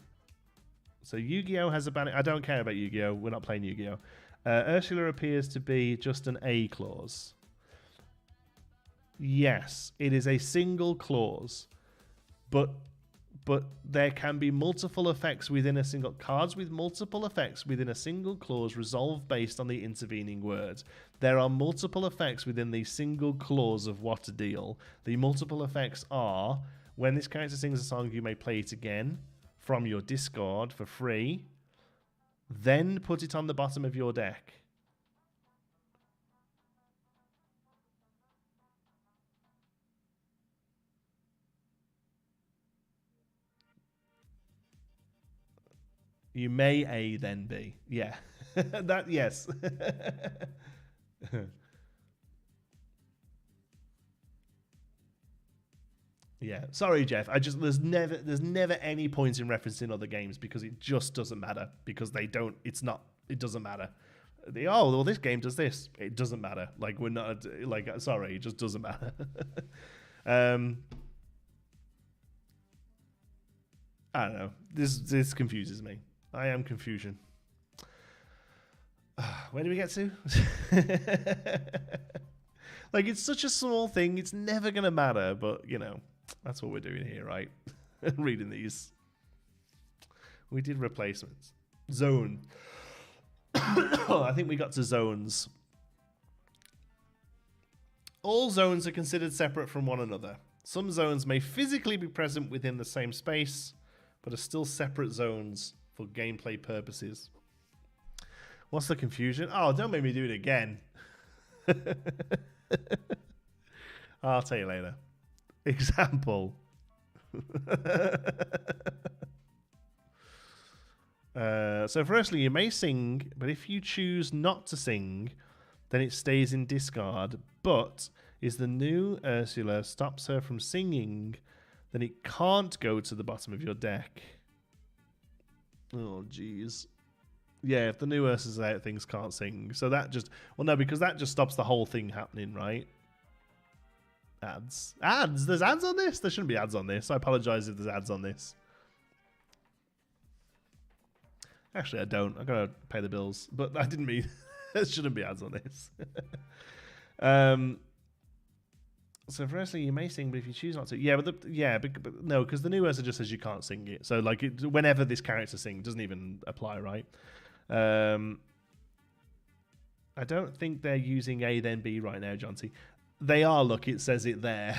So Yu-Gi-Oh! Has a banning. I don't care about Yu-Gi-Oh! We're not playing Yu-Gi-Oh! Ursula appears to be just an A clause. Yes, it is a single clause. But there can be multiple effects within a single... Cards with multiple effects within a single clause resolve based on the intervening words. There are multiple effects within the single clause of what to deal. The multiple effects are, when this character sings a song, you may play it again from your discard for free, then put it on the bottom of your deck. You may A then B. Yeah. That yes. Yeah, sorry, Jeff. There's never any point in referencing other games because it just doesn't matter because they don't. It doesn't matter. Well, this game does this. It doesn't matter. Like we're not like sorry, it just doesn't matter. I don't know. This confuses me. I am confusion. Where do we get to? Like it's such a small thing. It's never gonna matter. But you know. That's what we're doing here, right? Reading these. We did replacements. Zone. I think we got to zones. All zones are considered separate from one another. Some zones may physically be present within the same space, but are still separate zones for gameplay purposes. What's the confusion? Oh, don't make me do it again. I'll tell you later. Example. So firstly, you may sing, but if you choose not to sing, then it stays in discard. But if the new Ursula stops her from singing, then it can't go to the bottom of your deck. Oh, jeez. Yeah, if the new Ursula's out, things can't sing. So that just... Well, no, because that just stops the whole thing happening, right? Ads. Ads? There's ads on this? There shouldn't be ads on this. I apologize if there's ads on this. Actually, I don't. I gotta pay the bills. But I didn't mean... there shouldn't be ads on this. So firstly, you may sing, but if you choose not to... Yeah, but no, because the new Ursa just says you can't sing it. So like, whenever this character sings, doesn't even apply, right? I don't think they're using A then B right now, John T. They are, look, it says it there.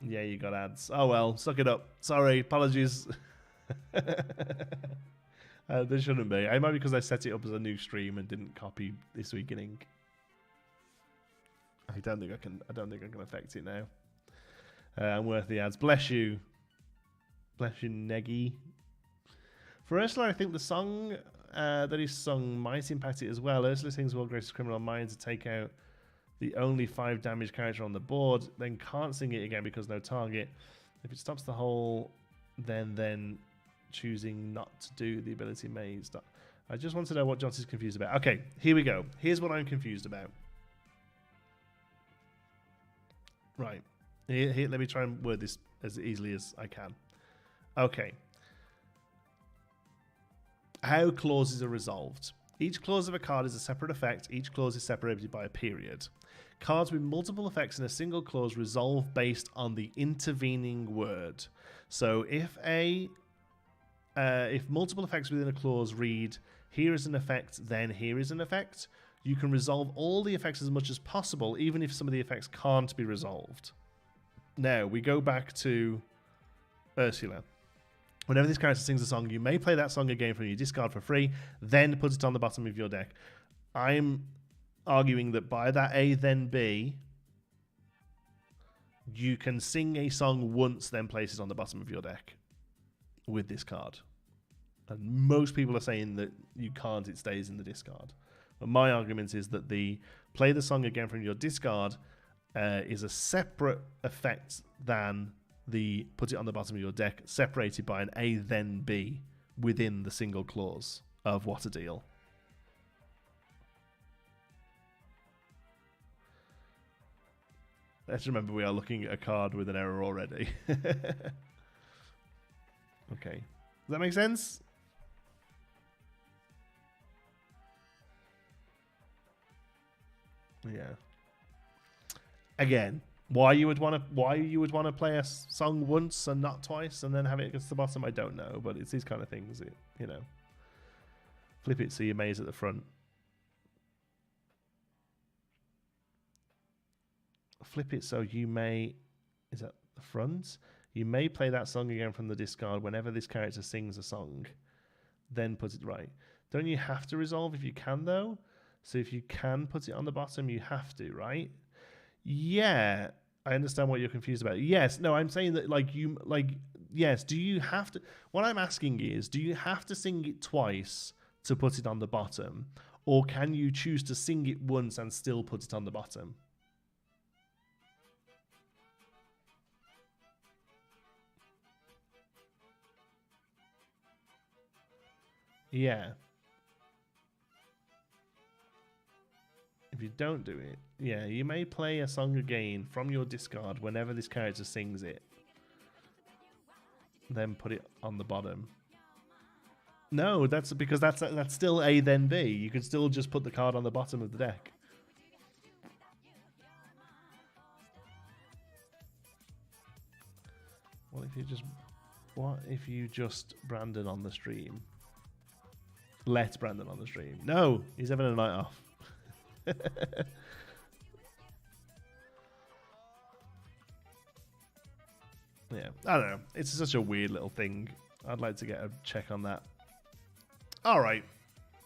Yeah, you got ads. Oh well, suck it up. Sorry, apologies. There shouldn't be. It might be because I set it up as a new stream and didn't copy This Week in Ink. I don't think I can affect it now. I'm worth the ads. Bless you. Bless you, Neggy. For Ursula, I think the song that is sung might impact it as well. Ursula sings World Greatest Criminal Mind to take out the only 5 damage character on the board, then can't sing it again because no target. If it stops the whole, then choosing not to do the ability may stop. I just want to know what Johnson's confused about. Okay, here we go. Here's what I'm confused about. Right. Here, let me try and word this as easily as I can. Okay. How clauses are resolved. Each clause of a card is a separate effect. Each clause is separated by a period. Cards with multiple effects in a single clause resolve based on the intervening word. So if multiple effects within a clause read, here is an effect, then here is an effect, you can resolve all the effects as much as possible, even if some of the effects can't be resolved. Now, we go back to Ursula. Whenever this character sings a song, you may play that song again from your discard for free, then put it on the bottom of your deck. I'm arguing that by that A, then B, you can sing a song once, then place it on the bottom of your deck with this card. And most people are saying that you can't, it stays in the discard. But my argument is that the play the song again from your discard is a separate effect than the put it on the bottom of your deck, separated by an A then B within the single clause of What a Deal. Let's remember we are looking at a card with an error already. Okay. Does that make sense? Yeah. Again, why you would want to play a song once and not twice and then have it against the bottom, I don't know, but it's these kind of things, you know. Flip it so you maze at the front. Flip it so you may, is that the front? You may play that song again from the discard whenever this character sings a song. Then put it right. Don't you have to resolve if you can, though? So if you can put it on the bottom, you have to, right? Yeah, I understand what you're confused about. Yes, no, I'm saying that yes, do you have to, what I'm asking is, do you have to sing it twice to put it on the bottom? Or can you choose to sing it once and still put it on the bottom? Yeah. If you don't do it, yeah, you may play a song again from your discard whenever this character sings it. Then put it on the bottom. No, that's because that's still A then B. You can still just put the card on the bottom of the deck. What if you just Brandon on the stream? Let Brandon on the stream. No, he's having a night off. Yeah, I don't know. It's such a weird little thing. I'd like to get a check on that. All right.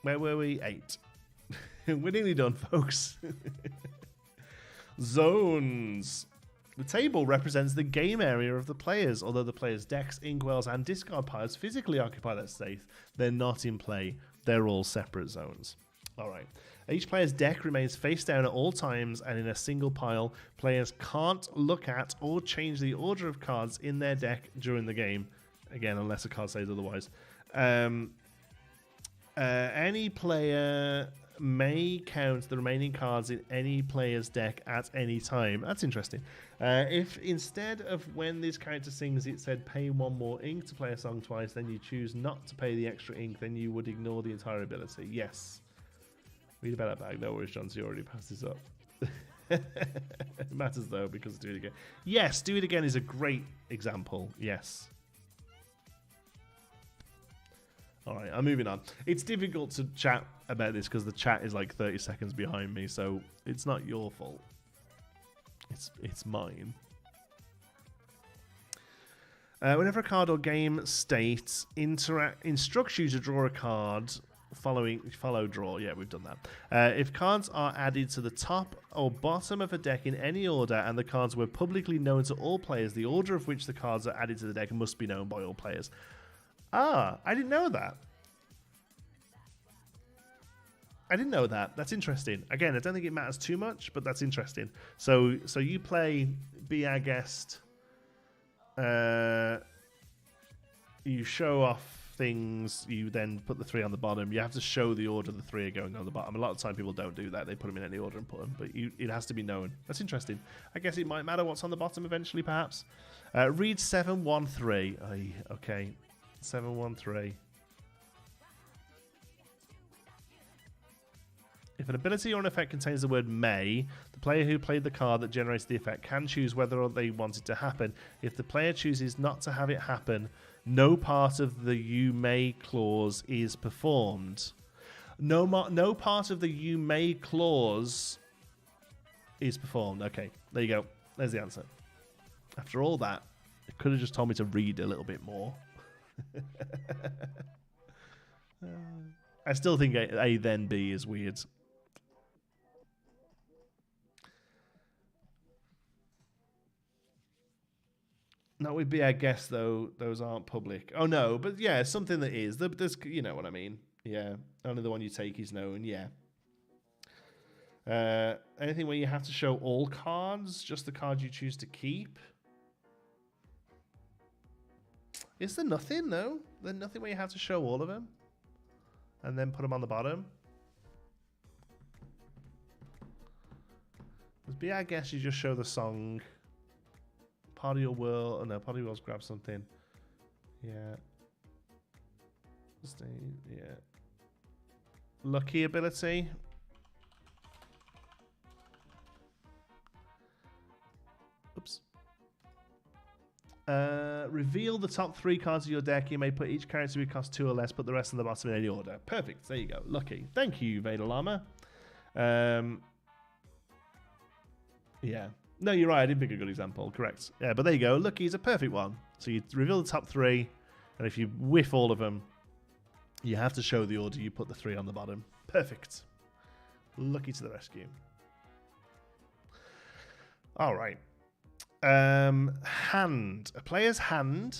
Where were we? 8. We're nearly done, folks. Zones. The table represents the game area of the players. Although the players' decks, inkwells, and discard piles physically occupy that space, they're not in play. They're all separate zones. All right. Each player's deck remains face down at all times and in a single pile. Players can't look at or change the order of cards in their deck during the game. Again, unless a card says otherwise. Any player may count the remaining cards in any player's deck at any time. That's interesting. If instead of when this character sings it said pay 1 more ink to play a song twice, then you choose not to pay the extra ink, then you would ignore the entire ability. Yes. Read about that bag. No worries, John. So you already passed this up. It matters though because do it again. Yes, do it again is a great example. Yes. All right, I'm moving on. It's difficult to chat about this because the chat is like 30 seconds behind me, so it's not your fault. It's mine. Whenever a card or game state instructs you to draw a card, follow draw. Yeah, we've done that. If cards are added to the top or bottom of a deck in any order and the cards were publicly known to all players, the order of which the cards are added to the deck must be known by all players. Ah, I didn't know that. I didn't know that. That's interesting. Again, I don't think it matters too much, but that's interesting. So you play Be Our Guest. You show off things. You then put the 3 on the bottom. You have to show the order the 3 are going on the bottom. A lot of time people don't do that. They put them in any order and put them. But it has to be known. That's interesting. I guess it might matter what's on the bottom eventually, perhaps. Read 713. Okay. 713. If an ability or an effect contains the word may, the player who played the card that generates the effect can choose whether or they want it to happen. If the player chooses not to have it happen, no part of the you may clause is performed. No part of the you may clause is performed. Okay, there you go. There's the answer. After all that, it could have just told me to read a little bit more. I still think A then B is weird. That would be, I guess, though, those aren't public. Oh, no, but yeah, something that is. There's, you know what I mean. Yeah, only the one you take is known, yeah. Anything where you have to show all cards, just the cards you choose to keep? Is there nothing, no? There's nothing where you have to show all of them? And then put them on the bottom? Be, I guess you just show the song... Part of your world. Oh no, part of your world's grab something. Yeah. Yeah. Lucky ability. Oops. Reveal the top 3 cards of your deck. You may put each character who costs 2 or less, put the rest on the bottom in any order. Perfect. There you go. Lucky. Thank you, Vader Llama. Yeah. No, you're right. I didn't pick a good example. Correct. Yeah, but there you go. Lucky is a perfect one. So you reveal the top 3, and if you whiff all of them, you have to show the order you put the 3 on the bottom. Perfect. Lucky to the rescue. All right. Hand. A player's hand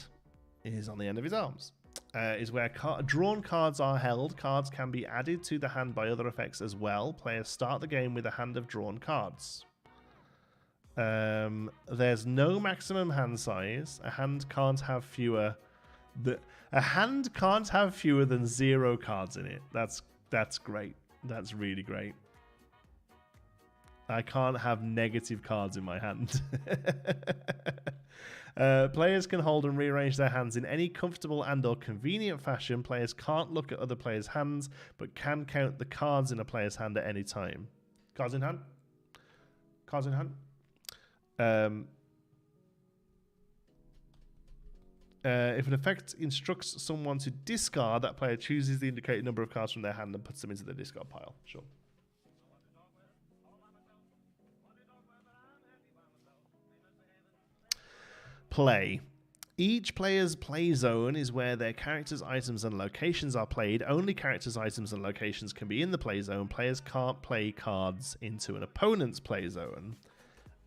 is on the end of his arms. Is where drawn cards are held. Cards can be added to the hand by other effects as well. Players start the game with a hand of drawn cards. There's no maximum hand size. A hand can't have fewer than 0 cards in it. That's great. That's really great. I can't have negative cards in my hand. Players can hold and rearrange their hands in any comfortable and or convenient fashion. Players can't look at other players' hands, but can count the cards in a player's hand at any time. Cards in hand? Cards in hand? If an effect instructs someone to discard, that player chooses the indicated number of cards from their hand and puts them into the discard pile. Sure. Play. Each player's play zone is where their characters, items, and locations are played. Only characters, items, and locations can be in the play zone. Players can't play cards into an opponent's play zone.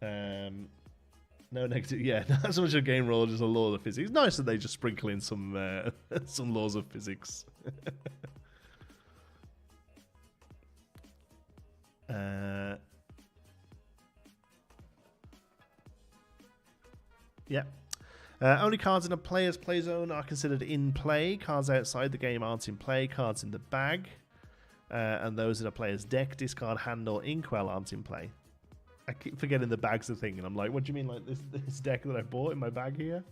No negative. Yeah, not so much a game rule, just a law of physics. Nice that they just sprinkle in some laws of physics. Yeah. Only cards in a player's play zone are considered in play. Cards outside the game aren't in play. Cards in the bag and those in a player's deck, discard, hand, or inkwell aren't in play. I keep forgetting the bag's a thing, and I'm like, what do you mean, like this deck that I bought in my bag here?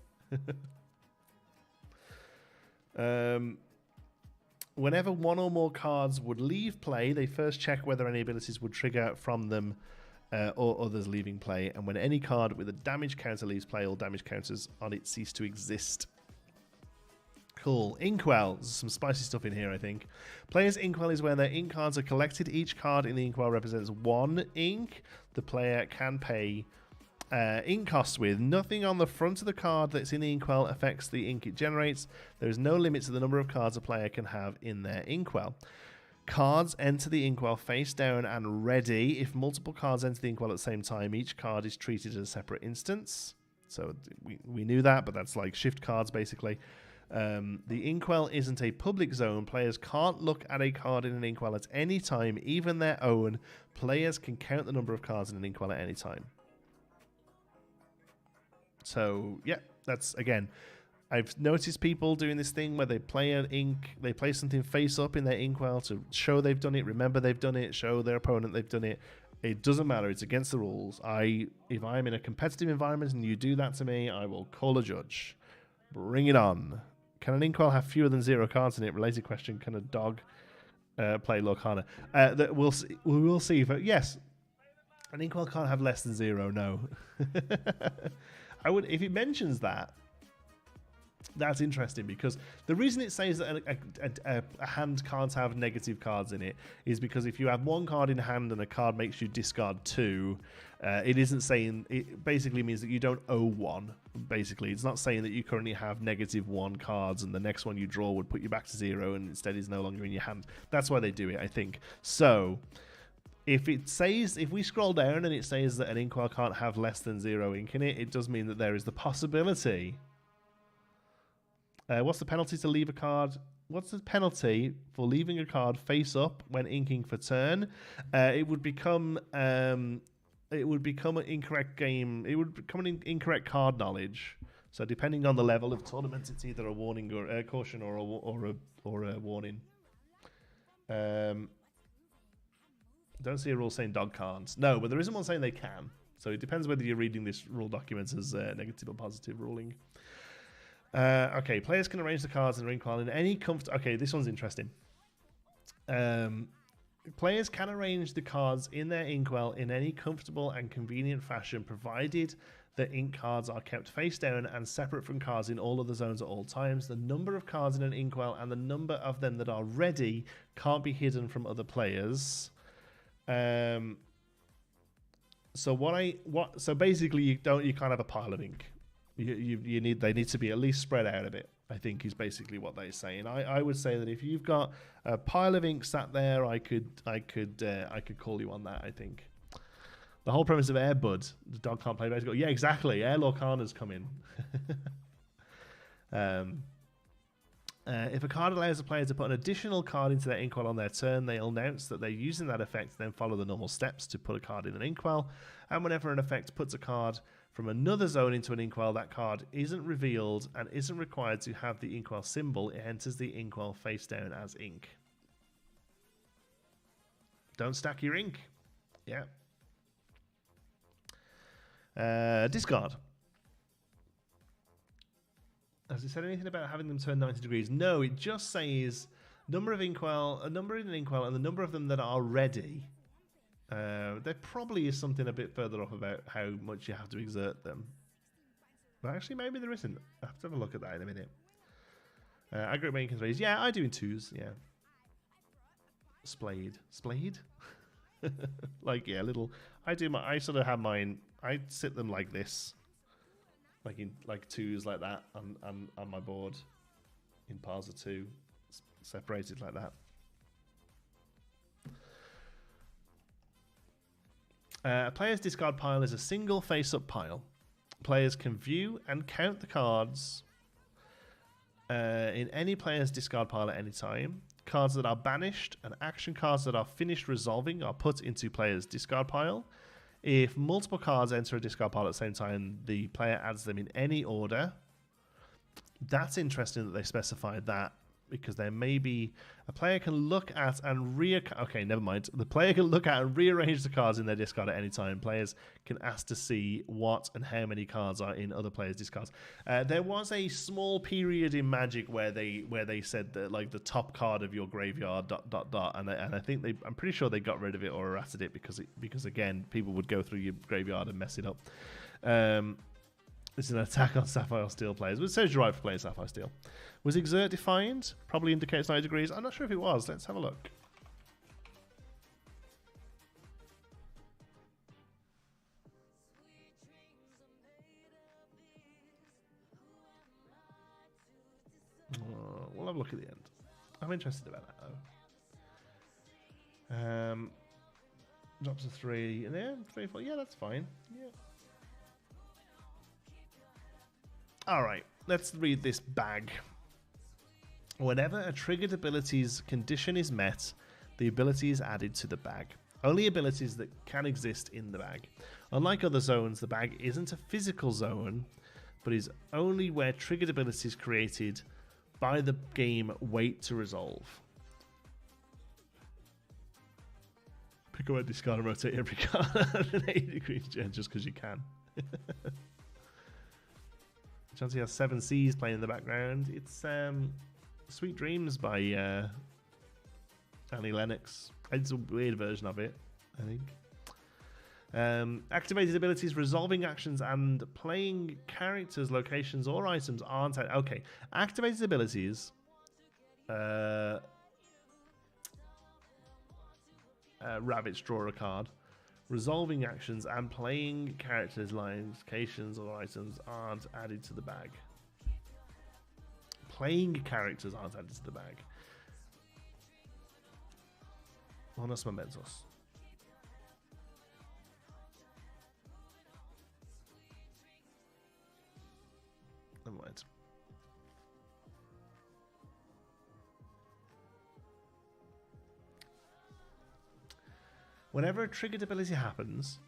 Whenever one or more cards would leave play, they first check whether any abilities would trigger from them or others leaving play, and when any card with a damage counter leaves play, all damage counters on it cease to exist. Cool. Inkwell. There's some spicy stuff in here, I think. Player's Inkwell is where their ink cards are collected. Each card in the Inkwell represents 1 ink the player can pay ink costs with. Nothing on the front of the card that's in the Inkwell affects the ink it generates. There is no limit to the number of cards a player can have in their Inkwell. Cards enter the Inkwell face down and ready. If multiple cards enter the Inkwell at the same time, each card is treated as a separate instance. So we knew that, but that's like shift cards, basically. The inkwell isn't a public zone. Players can't look at a card in an inkwell at any time, even their own. Players can count the number of cards in an inkwell at any time. So, yeah, that's, again, I've noticed people doing this thing where they play they play something face up in their inkwell to show they've done it, remember they've done it, show their opponent they've done it. It doesn't matter. It's against the rules. If I'm in a competitive environment and you do that to me, I will call a judge. Bring it on. Can an inkwell have fewer than 0 cards in it? Related question. Can a dog play Lorcana? We will see. But yes, an inkwell can't have less than 0. No. I would, if it mentions that. That's interesting, because the reason it says that a hand can't have negative cards in it is because if you have 1 card in hand and a card makes you discard 2, it isn't saying, it basically means that you don't owe 1. Basically, it's not saying that you currently have -1 cards and the next one you draw would put you back to 0 and instead is no longer in your hand. That's why they do it, I think. So if we scroll down and it says that an inkwell can't have less than 0 ink in it, it does mean that there is the possibility. What's the penalty to leave a card? What's the penalty for leaving a card face up when inking for turn? It would become an incorrect game. It would become an incorrect card knowledge. So depending on the level of tournament, it's either a warning or a caution or a warning. Don't see a rule saying dog can't. No, but there isn't one saying they can. So it depends whether you're reading this rule document as negative or positive ruling. Okay, players can arrange the cards in the inkwell in any Okay, this one's interesting. Players can arrange the cards in their inkwell in any comfortable and convenient fashion, provided the ink cards are kept face down and separate from cards in all other zones at all times. The number of cards in an inkwell and the number of them that are ready can't be hidden from other players. So basically you can't have a pile of ink. They need to be at least spread out a bit, I think, is basically what they're saying. I would say that if you've got a pile of ink sat there, I could call you on that, I think. The whole premise of Air Bud, the dog can't play baseball. Yeah, exactly. Air Lorcana's coming. If a card allows a player to put an additional card into their inkwell on their turn, they'll announce that they're using that effect, then follow the normal steps to put a card in an inkwell. And whenever an effect puts a card from another zone into an inkwell, that card isn't revealed and isn't required to have the inkwell symbol. It enters the inkwell face down as ink. Don't stack your ink. Yeah. Discard. Has it said anything about having them turn 90 degrees? No, it just says a number in an inkwell, and the number of them that are ready. There probably is something a bit further up about how much you have to exert them. But actually, maybe there isn't. I'll have to have a look at that in a minute. Aggregate main raise. Yeah, I do in 2s, yeah. Splayed. Splayed? Like, yeah, little... I sort of have mine... I sit them like this. Like in 2s like that on my board. In piles of 2. Separated like that. A player's discard pile is a single face-up pile. Players can view and count the cards in any player's discard pile at any time. Cards that are banished and action cards that are finished resolving are put into player's discard pile. If multiple cards enter a discard pile at the same time, the player adds them in any order. That's interesting that they specified that, because there may be a player can look at and okay, never mind. The player can look at and rearrange the cards in their discard at any time. Players can ask to see what and how many cards are in other players' discards. There was a small period in Magic where they said that, like, the top card of your graveyard ... and I think I'm pretty sure they got rid of it or errated it because again, people would go through your graveyard and mess it up. It's an attack on Sapphire Steel players. It says you're right for playing Sapphire Steel. Was exert defined? Probably indicates 90 degrees. I'm not sure if it was. Let's have a look. We'll have a look at the end. I'm interested about that though. Drops a 3 in there. 3, 4. Yeah, that's fine. Yeah. All right, let's read this bag. Whenever a triggered ability's condition is met, the ability is added to the bag. Only abilities that can exist in the bag. Unlike other zones, the bag isn't a physical zone, but is only where triggered abilities created by the game wait to resolve. Pick up a discard and rotate every card at an 80 degrees just because you can. Chansey has 7 Seas playing in the background. It's Sweet Dreams by Annie Lennox. It's a weird version of it, I think. Activated abilities, resolving actions, and playing characters, locations, or items aren't... Okay, activated abilities... Ravage, draw a card. Resolving actions and playing characters, locations, or items aren't added to the bag. Playing characters aren't added to the bag. Unos momentos. Never mind. Whenever a triggered ability happens,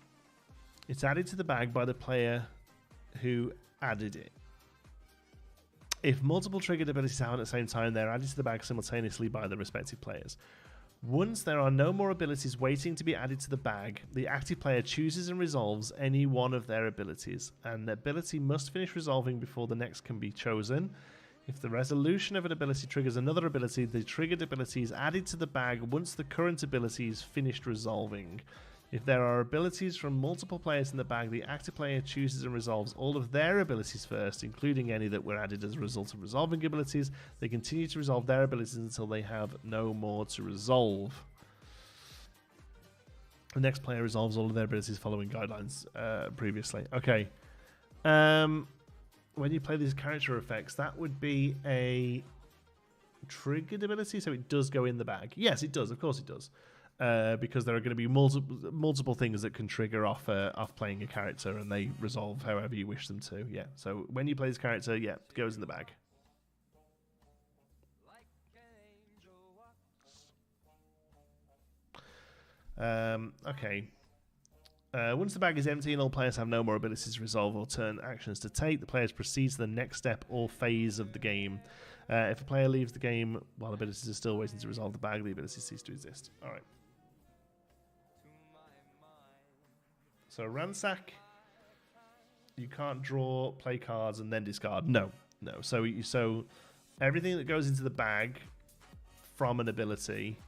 it's added to the bag by the player who added it. If multiple triggered abilities happen at the same time, they're added to the bag simultaneously by the respective players. Once there are no more abilities waiting to be added to the bag, the active player chooses and resolves any one of their abilities, and the ability must finish resolving before the next can be chosen. If the resolution of an ability triggers another ability, the triggered ability is added to the bag once the current ability is finished resolving. If there are abilities from multiple players in the bag, the active player chooses and resolves all of their abilities first, including any that were added as a result of resolving abilities. They continue to resolve their abilities until they have no more to resolve. The next player resolves all of their abilities following guidelines previously. Okay. When you play these character effects, that would be a triggered ability, so it does go in the bag. Yes, it does. Of course it does. Because there are going to be multiple things that can trigger off playing a character, and they resolve however you wish them to. Yeah. So when you play this character, yeah, it goes in the bag. Okay. Once the bag is empty and all players have no more abilities to resolve or turn actions to take, the players proceed to the next step or phase of the game. If a player leaves the game while abilities are still waiting to resolve the bag, the abilities cease to exist. All right. So ransack, you can't draw, play cards, and then discard. No. So everything that goes into the bag from an ability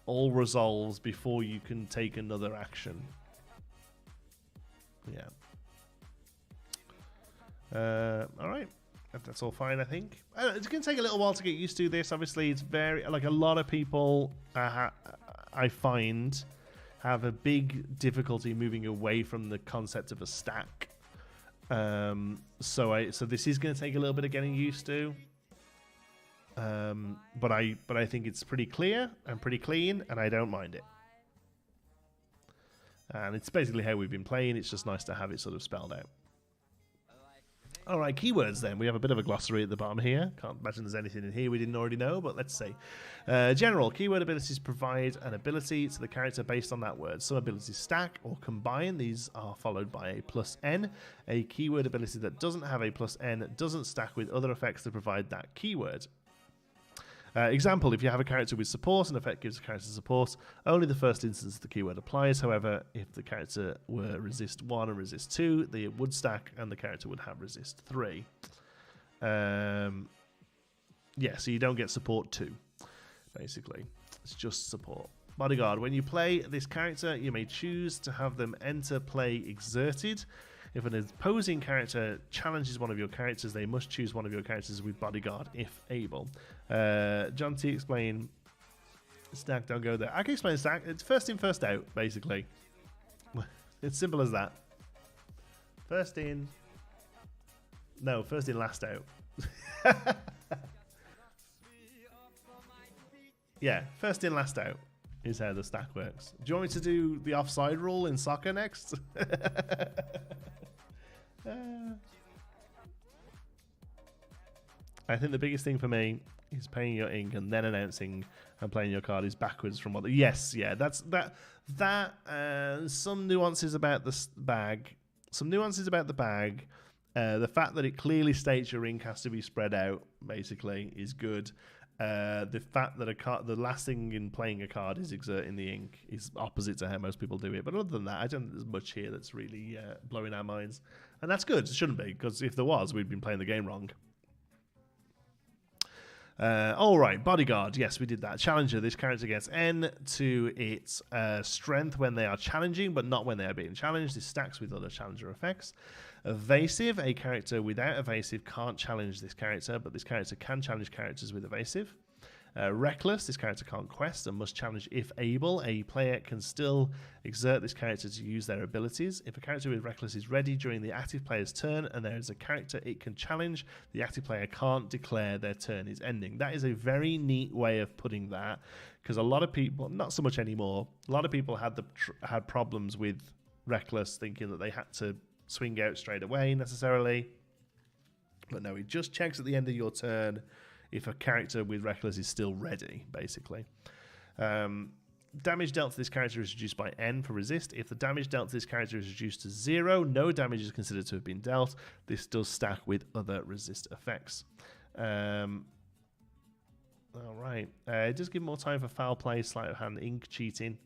all resolves before you can take another action. Yeah. All right. That's all fine, I think. It's going to take a little while to get used to this. Obviously, it's very... Like, a lot of people, I find, have a big difficulty moving away from the concept of a stack. So this is going to take a little bit of getting used to. But I think it's pretty clear and pretty clean, and I don't mind it. And it's basically how we've been playing. It's just nice to have it sort of spelled out. All right, keywords then. We have a bit of a glossary at the bottom here. Can't imagine there's anything in here we didn't already know, but let's see. General. Keyword abilities provide an ability to the character based on that word. Some abilities stack or combine. These are followed by a +N. A keyword ability that doesn't have a +N doesn't stack with other effects that provide that keyword. Example, if you have a character with support, an effect gives the character support, only the first instance the keyword applies. However, if the character were resist 1 and resist 2, it would stack and the character would have resist 3. Yeah, so you don't get support 2, basically. It's just support. Bodyguard, when you play this character, you may choose to have them enter play exerted. If an opposing character challenges one of your characters, they must choose one of your characters with Bodyguard if able. John T, explain stack, don't go there. I can explain stack. It's first in, first out, basically. It's simple as that. First in, last out. Yeah, first in, last out is how the stack works. Do you want me to do the offside rule in soccer next? I think the biggest thing for me is paying your ink and then announcing and playing your card is backwards from what. Yes, yeah, that's that. Some nuances about the bag. Some nuances about the bag. The fact that it clearly states your ink has to be spread out, basically, is good. The fact that the last thing in playing a card is exerting the ink is opposite to how most people do it. But other than that, I don't think there's much here that's really blowing our minds. And that's good. It shouldn't be, because if there was, we'd been playing the game wrong. All right, Bodyguard. Yes, we did that. Challenger. This character gets N to its strength when they are challenging, but not when they are being challenged. This stacks with other challenger effects. Evasive. A character without evasive can't challenge this character, but this character can challenge characters with evasive. Reckless. This character can't quest and must challenge if able. A player can still exert this character to use their abilities. If a character with Reckless is ready during the active player's turn and there is a character it can challenge, the active player can't declare their turn is ending. That is a very neat way of putting that, because a lot of people, not so much anymore, a lot of people had problems with Reckless, thinking that they had to swing out straight away necessarily. But no, it just checks at the end of your turn if a character with Reckless is still ready, basically. Damage dealt to this character is reduced by N for resist. If the damage dealt to this character is reduced to 0, no damage is considered to have been dealt. This does stack with other resist effects. All right. It does give more time for foul play, sleight of hand, ink, cheating.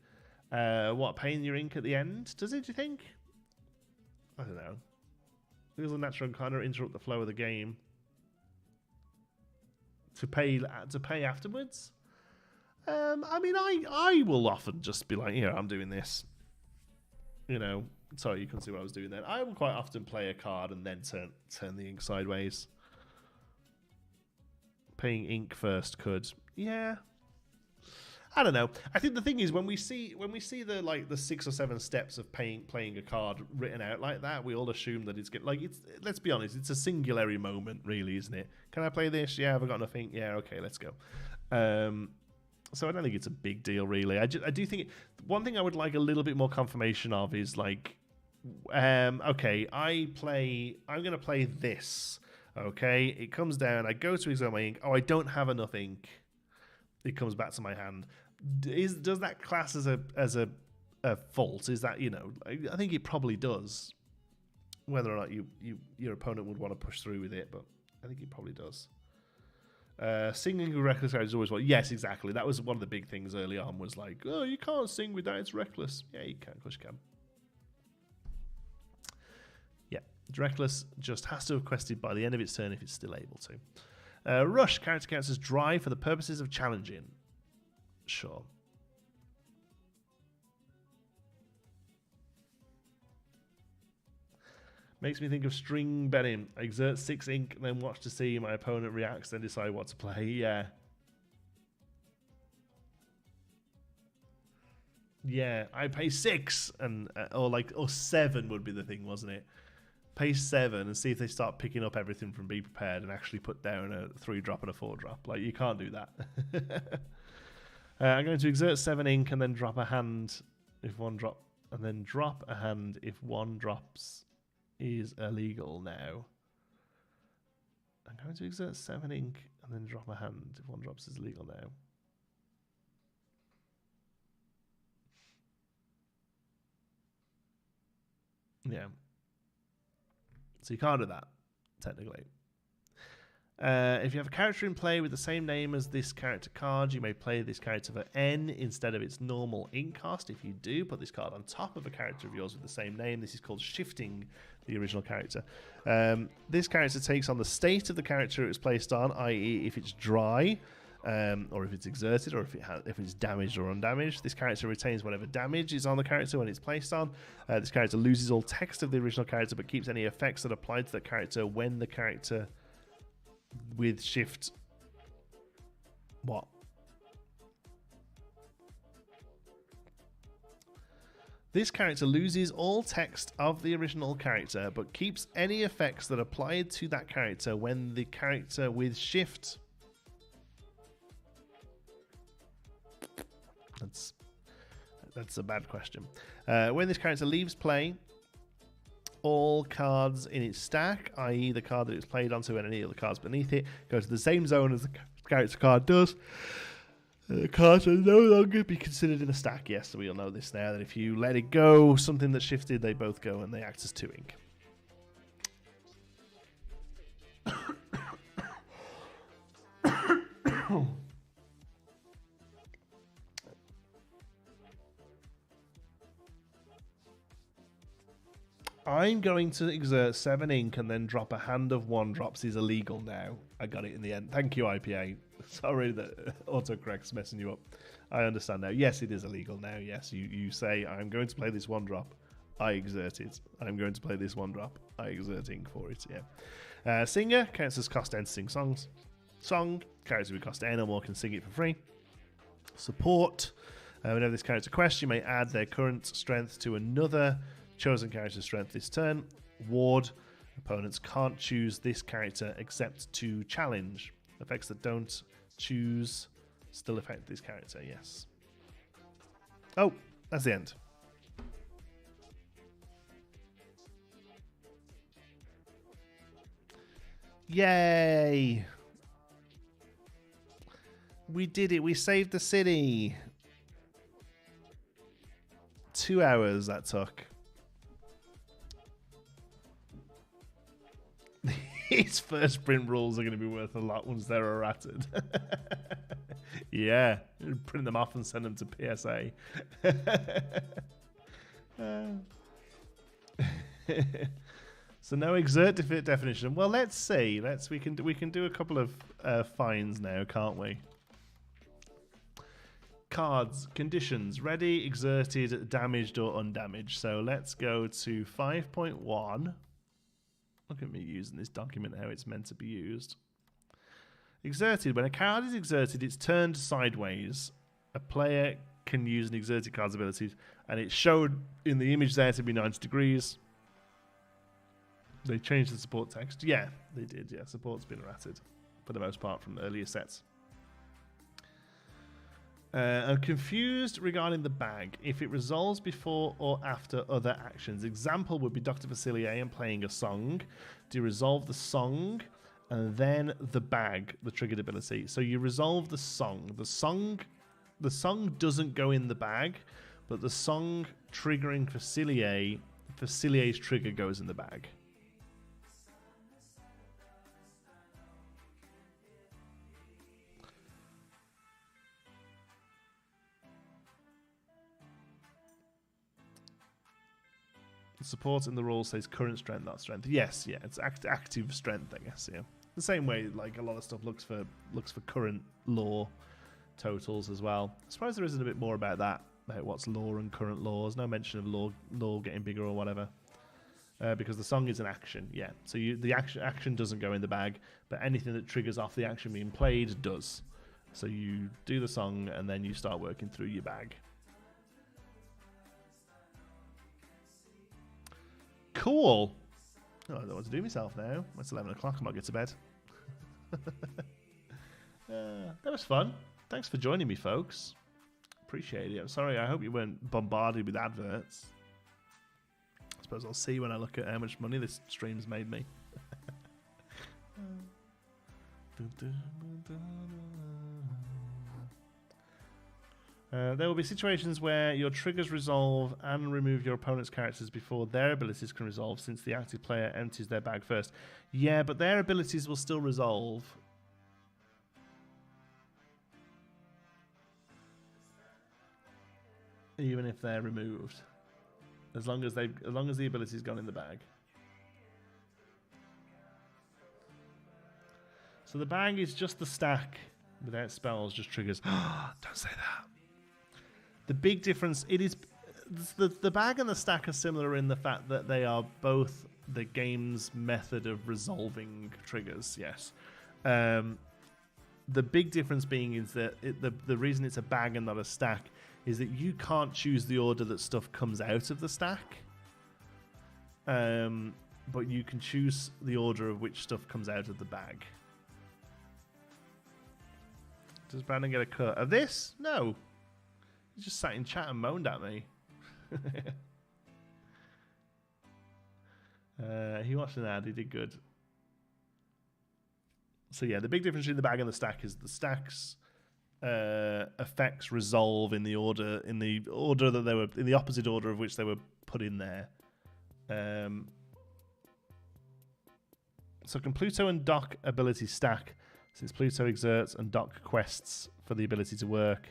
What, paying your ink at the end? Does it, do you think? I don't know. Feels unnatural and kind of interrupt the flow of the game. To pay afterwards. I mean, I will often just be like, I'm doing this. Sorry, you couldn't see what I was doing then. I will quite often play a card and then turn the ink sideways. Paying ink first could, yeah. I don't know. I think the thing is when we see the 6 or 7 steps of playing a card written out like that, we all assume that it's let's be honest, it's a singularity moment, really, isn't it? Can I play this? Yeah, have I got enough ink? Yeah, okay, let's go. So I don't think it's a big deal, really. I do think one thing I would like a little bit more confirmation of is like, okay, I'm gonna play this. Okay, it comes down. I go to exert my ink. Oh, I don't have enough ink. It comes back to my hand. Does that class as a fault? Is that, I think it probably does. Whether or not your opponent would want to push through with it, but I think it probably does. Singing with reckless is always what? Yes, exactly. That was one of the big things early on. Was like, oh, you can't sing with that. It's reckless. Yeah, you can. Of course you can. Yeah, it's reckless. Just has to have quested by the end of its turn if it's still able to. Rush. Character counts as dry for the purposes of challenging. Sure. Makes me think of string betting. I exert 6 ink, then watch to see my opponent reacts, then decide what to play. Yeah. Yeah, I pay 6, and or 7 would be the thing, wasn't it? Pay 7 and see if they start picking up everything from Be Prepared and actually put down a 3-drop and a 4-drop. Like, you can't do that. I'm going to exert 7 ink and then drop a hand if 1 drop, and then drop a hand if 1 drops is illegal now. I'm going to exert 7 ink and then drop a hand if 1 drops is illegal now. Yeah. So you can't do that, technically. If you have a character in play with the same name as this character card, you may play this character for N instead of its normal ink cost. If you do, put this card on top of a character of yours with the same name. This is called shifting the original character. This character takes on the state of the character it was placed on, i.e. if it's dry, or if it's exerted, or if it's damaged or undamaged. This character retains whatever damage is on the character when it's placed on. This character loses all text of the original character, but keeps any effects that apply to the character when the character with shift. What? This character loses all text of the original character, but keeps any effects that applied to that character when the character with shift. That's a bad question. When this character leaves play, all cards in its stack, i.e. the card that it's played onto and any other cards beneath it, go to the same zone as the character card does. The cards will no longer be considered in a stack. Yes, so we all know this now, that if you let it go, something that shifted, they both go and they act as 2 ink. I'm going to exert 7 ink and then drop a hand of 1 drops is illegal now. I got it in the end. Thank you, IPA. Sorry that autocorrect's messing you up. I understand now. Yes, it is illegal now. Yes, you say, I'm going to play this 1 drop. I exert it. I'm going to play this 1 drop. I exert ink for it, yeah. Singer counts as cost N to sing songs. Song, character with cost N or more can sing it for free. Support, whenever this character quests, you may add their current strength to another chosen character's strength this turn. Ward, opponents can't choose this character except to challenge. Effects that don't choose still affect this character, yes. Oh, that's the end. Yay! We did it, we saved the city. 2 hours that took. These first print rules are going to be worth a lot once they're errated. Yeah, print them off and send them to PSA. So no exert definition. Well, let's see. We can do a couple of fines now, can't we? Cards, conditions, ready, exerted, damaged or undamaged. So let's go to 5.1. Look at me using this document how it's meant to be used. Exerted. When a card is exerted, it's turned sideways. A player can use an exerted card's abilities, and it showed in the image there to be 90 degrees. They changed the support text. Yeah, they did. Yeah, support's been errated for the most part from the earlier sets. I'm confused regarding the bag. If it resolves before or after other actions. Example would be Dr. Facilier and playing a song. Do you resolve the song and then the bag, the triggered ability? So you resolve the song. The song doesn't go in the bag, but the song triggering Facilier's trigger goes in the bag. Support in the rule says current strength, not strength. Yes, yeah, it's active strength, I guess. Yeah, the same way like a lot of stuff looks for current lore totals as well. I suppose there isn't a bit more about that, about what's lore and current laws. No mention of lore getting bigger or whatever, because the song is an action. Yeah, so the action doesn't go in the bag, but anything that triggers off the action being played does. So you do the song and then you start working through your bag. Cool. Oh, I don't know what to do myself now. It's 11 o'clock. I might get to bed. That was fun. Thanks for joining me, folks. Appreciate it. I'm sorry. I hope you weren't bombarded with adverts. I suppose I'll see when I look at how much money this stream's made me. There will be situations where your triggers resolve and remove your opponent's characters before their abilities can resolve, since the active player empties their bag first. Yeah, but their abilities will still resolve. Even if they're removed. As long as the ability's gone in the bag. So the bag is just the stack without spells, just triggers. Don't say that. The big difference, it is the bag and the stack are similar in the fact that they are both the game's method of resolving triggers. Yes, the big difference being is that the reason it's a bag and not a stack is that you can't choose the order that stuff comes out of the stack, but you can choose the order of which stuff comes out of the bag. Does Brandon get a cut of this? No. He just sat in chat and moaned at me. He watched an ad. He did good. So yeah, the big difference between the bag and the stack is the stack's effects resolve in the order that they were in the opposite order of which they were put in there. So can Pluto and Dock abilities stack since Pluto exerts and Dock quests for the ability to work?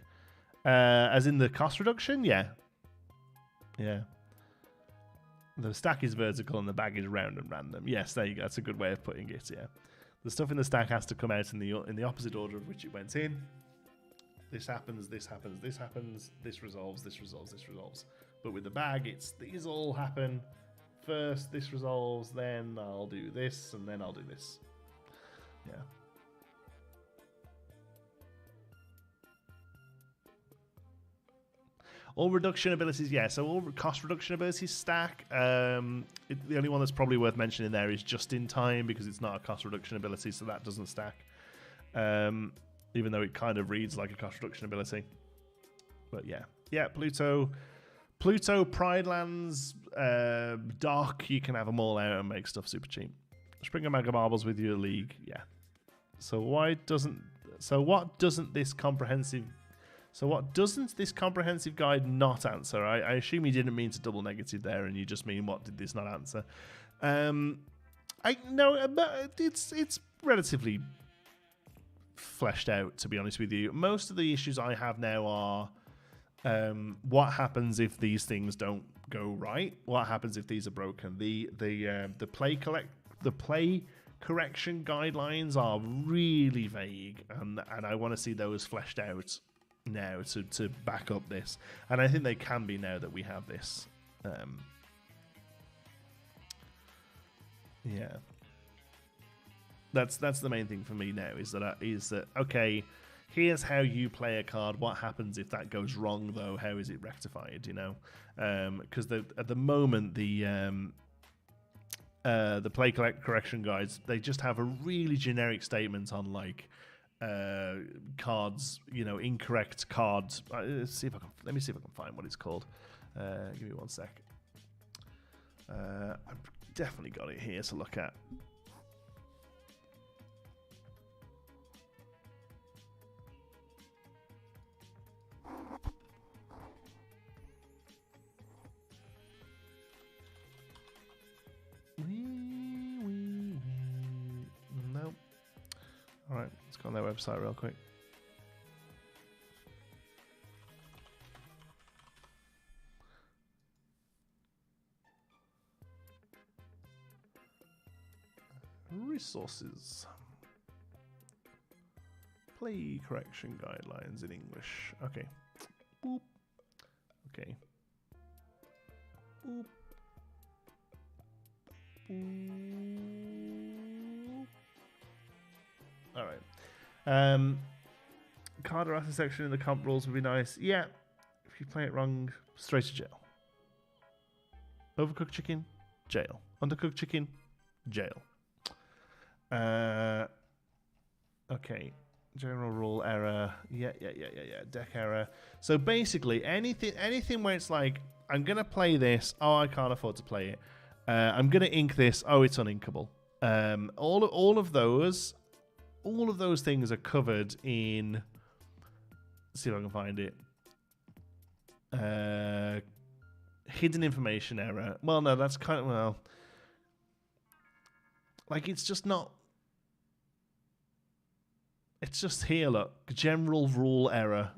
As in the cost reduction? Yeah. Yeah. The stack is vertical and the bag is round and random. Yes, there you go. That's a good way of putting it, yeah. The stuff in the stack has to come out in the opposite order of which it went in. This happens, this happens, this happens, this resolves, this resolves, this resolves. But with the bag, it's these all happen first, this resolves, then I'll do this, and then I'll do this. Yeah. All reduction abilities, yeah. So all cost reduction abilities stack. The only one that's probably worth mentioning there is just in time because it's not a cost reduction ability, so that doesn't stack. Even though it kind of reads like a cost reduction ability. But yeah. Yeah, Pluto, Pride Lands, Dock, you can have them all out and make stuff super cheap. Springer Mega Marbles with your league, yeah. So what doesn't this comprehensive guide not answer? I assume you didn't mean to double negative there, and you just mean what did this not answer? It's relatively fleshed out, to be honest with you. Most of the issues I have now are what happens if these things don't go right? What happens if these are broken? The play correction guidelines are really vague, and I want to see those fleshed out now to back up this, and I think they can be now that we have this. Yeah, that's the main thing for me now is that okay, here's how you play a card. What happens if that goes wrong though? How is it rectified? You know, because at the moment the play correction guides, they just have a really generic statement on like cards, you know, incorrect cards. Let me see if I can find what it's called. Give me 1 sec. I've definitely got it here to look at. Nope. All right, let's go on their website real quick. Resources. Play correction guidelines in English. Okay. Boop. Okay. Boop. Boop. All right. Card errata section in the comp rules would be nice. Yeah. If you play it wrong, straight to jail. Overcooked chicken, jail. Undercooked chicken, jail. Okay. General rule error. Yeah. Deck error. So basically, anything where it's like, I'm gonna play this. Oh, I can't afford to play it. I'm gonna ink this. Oh, it's uninkable. All of those things are covered in. Let's see if I can find it. Hidden information error. Well, no, that's kind of like it's just not. It's just here, look. General rule error.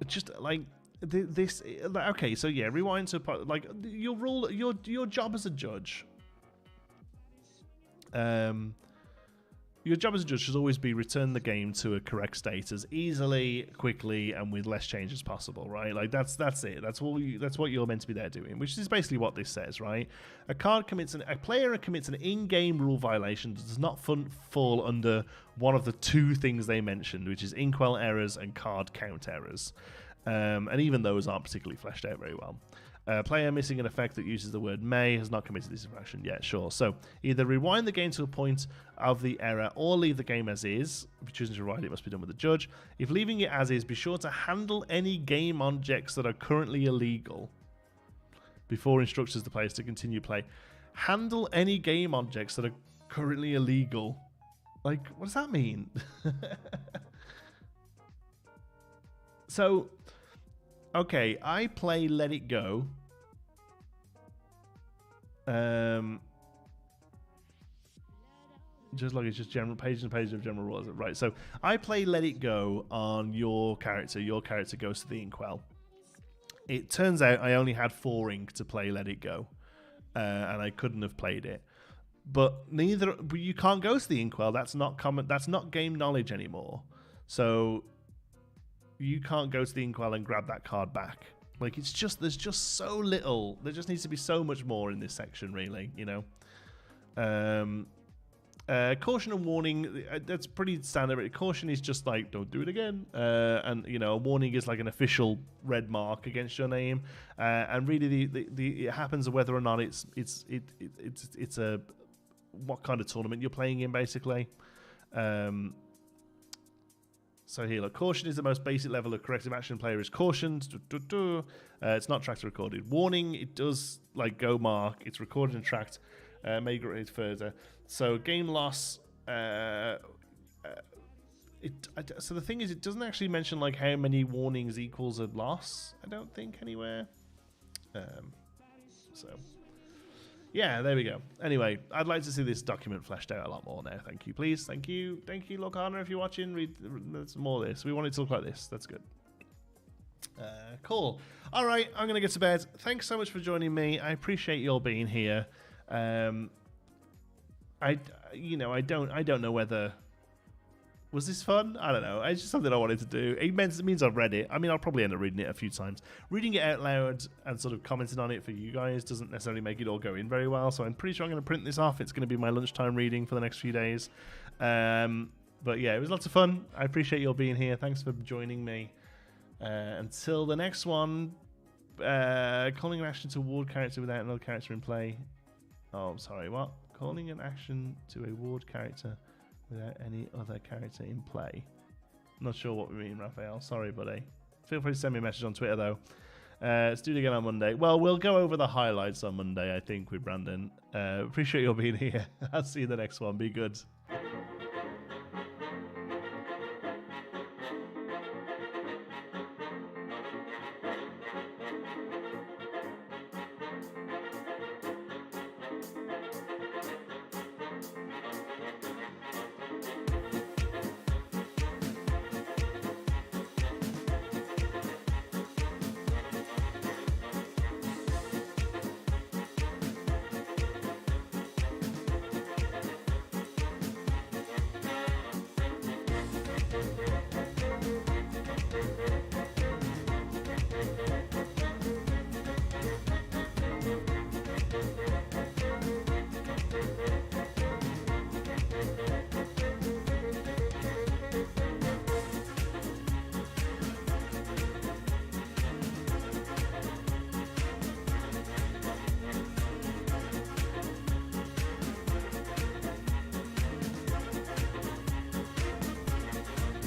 Just like this. Okay, so yeah, rewind to like your rule. Your job as a judge. Your job as a judge should always be return the game to a correct state as easily, quickly, and with less change as possible, right? Like that's it. That's what you're meant to be there doing, which is basically what this says, right? A player commits an in-game rule violation that does not fall under one of the two things they mentioned, which is inkwell errors and card count errors, and even those aren't particularly fleshed out very well. Player missing an effect that uses the word may has not committed this infraction yet. Sure. So either rewind the game to a point of the error or leave the game as is. If you're choosing to rewind it, must be done with the judge. If leaving it as is, be sure to handle any game objects that are currently illegal. before instructions to players to continue play. Handle any game objects that are currently illegal. Like, what does that mean? So, okay, I play Let It Go. Just like it's just general pages and pages of general rules, right? So I play Let It Go on your character. Your character goes to the Inkwell. It turns out I only had 4 ink to play Let It Go, and I couldn't have played it. But you can't go to the Inkwell. That's not common. That's not game knowledge anymore. So you can't go to the Inkwell and grab that card back. Like there's just so little. There just needs to be so much more in this section, really. You know. Caution and warning, that's pretty standard. Caution is just like, don't do it again. And, you know, a warning is like an official red mark against your name. And really, it happens whether or not it's a what kind of tournament you're playing in, basically. So here, look, caution is the most basic level of corrective action. Player is cautioned. It's not tracked or recorded. Warning, it does like go mark. It's recorded and tracked. May grade further. So game loss. So the thing is, it doesn't actually mention like how many warnings equals a loss. I don't think anywhere. So yeah, there we go. Anyway, I'd like to see this document fleshed out a lot more now. Thank you, please. Thank you, Lorcana. If you're watching, read some more of this. We wanted to look like this. That's good. Cool. All right, I'm gonna get to bed. Thanks so much for joining me. I appreciate you all being here. I don't know whether was this fun. I don't know. It's just something I wanted to do. It means I've read it. I mean, I'll probably end up reading it a few times. Reading it out loud and sort of commenting on it for you guys doesn't necessarily make it all go in very well. So I'm pretty sure I'm going to print this off. It's going to be my lunchtime reading for the next few days. But yeah, it was lots of fun. I appreciate you all being here. Thanks for joining me. Until the next one. Calling an action to a ward character without another character in play. Oh, I'm sorry, what? Calling an action to a ward character without any other character in play. Not sure what we mean, Raphael. Sorry, buddy. Feel free to send me a message on Twitter, though. Let's do it again on Monday. Well, we'll go over the highlights on Monday, I think, with Brandon. Appreciate you all being here. I'll see you in the next one. Be good.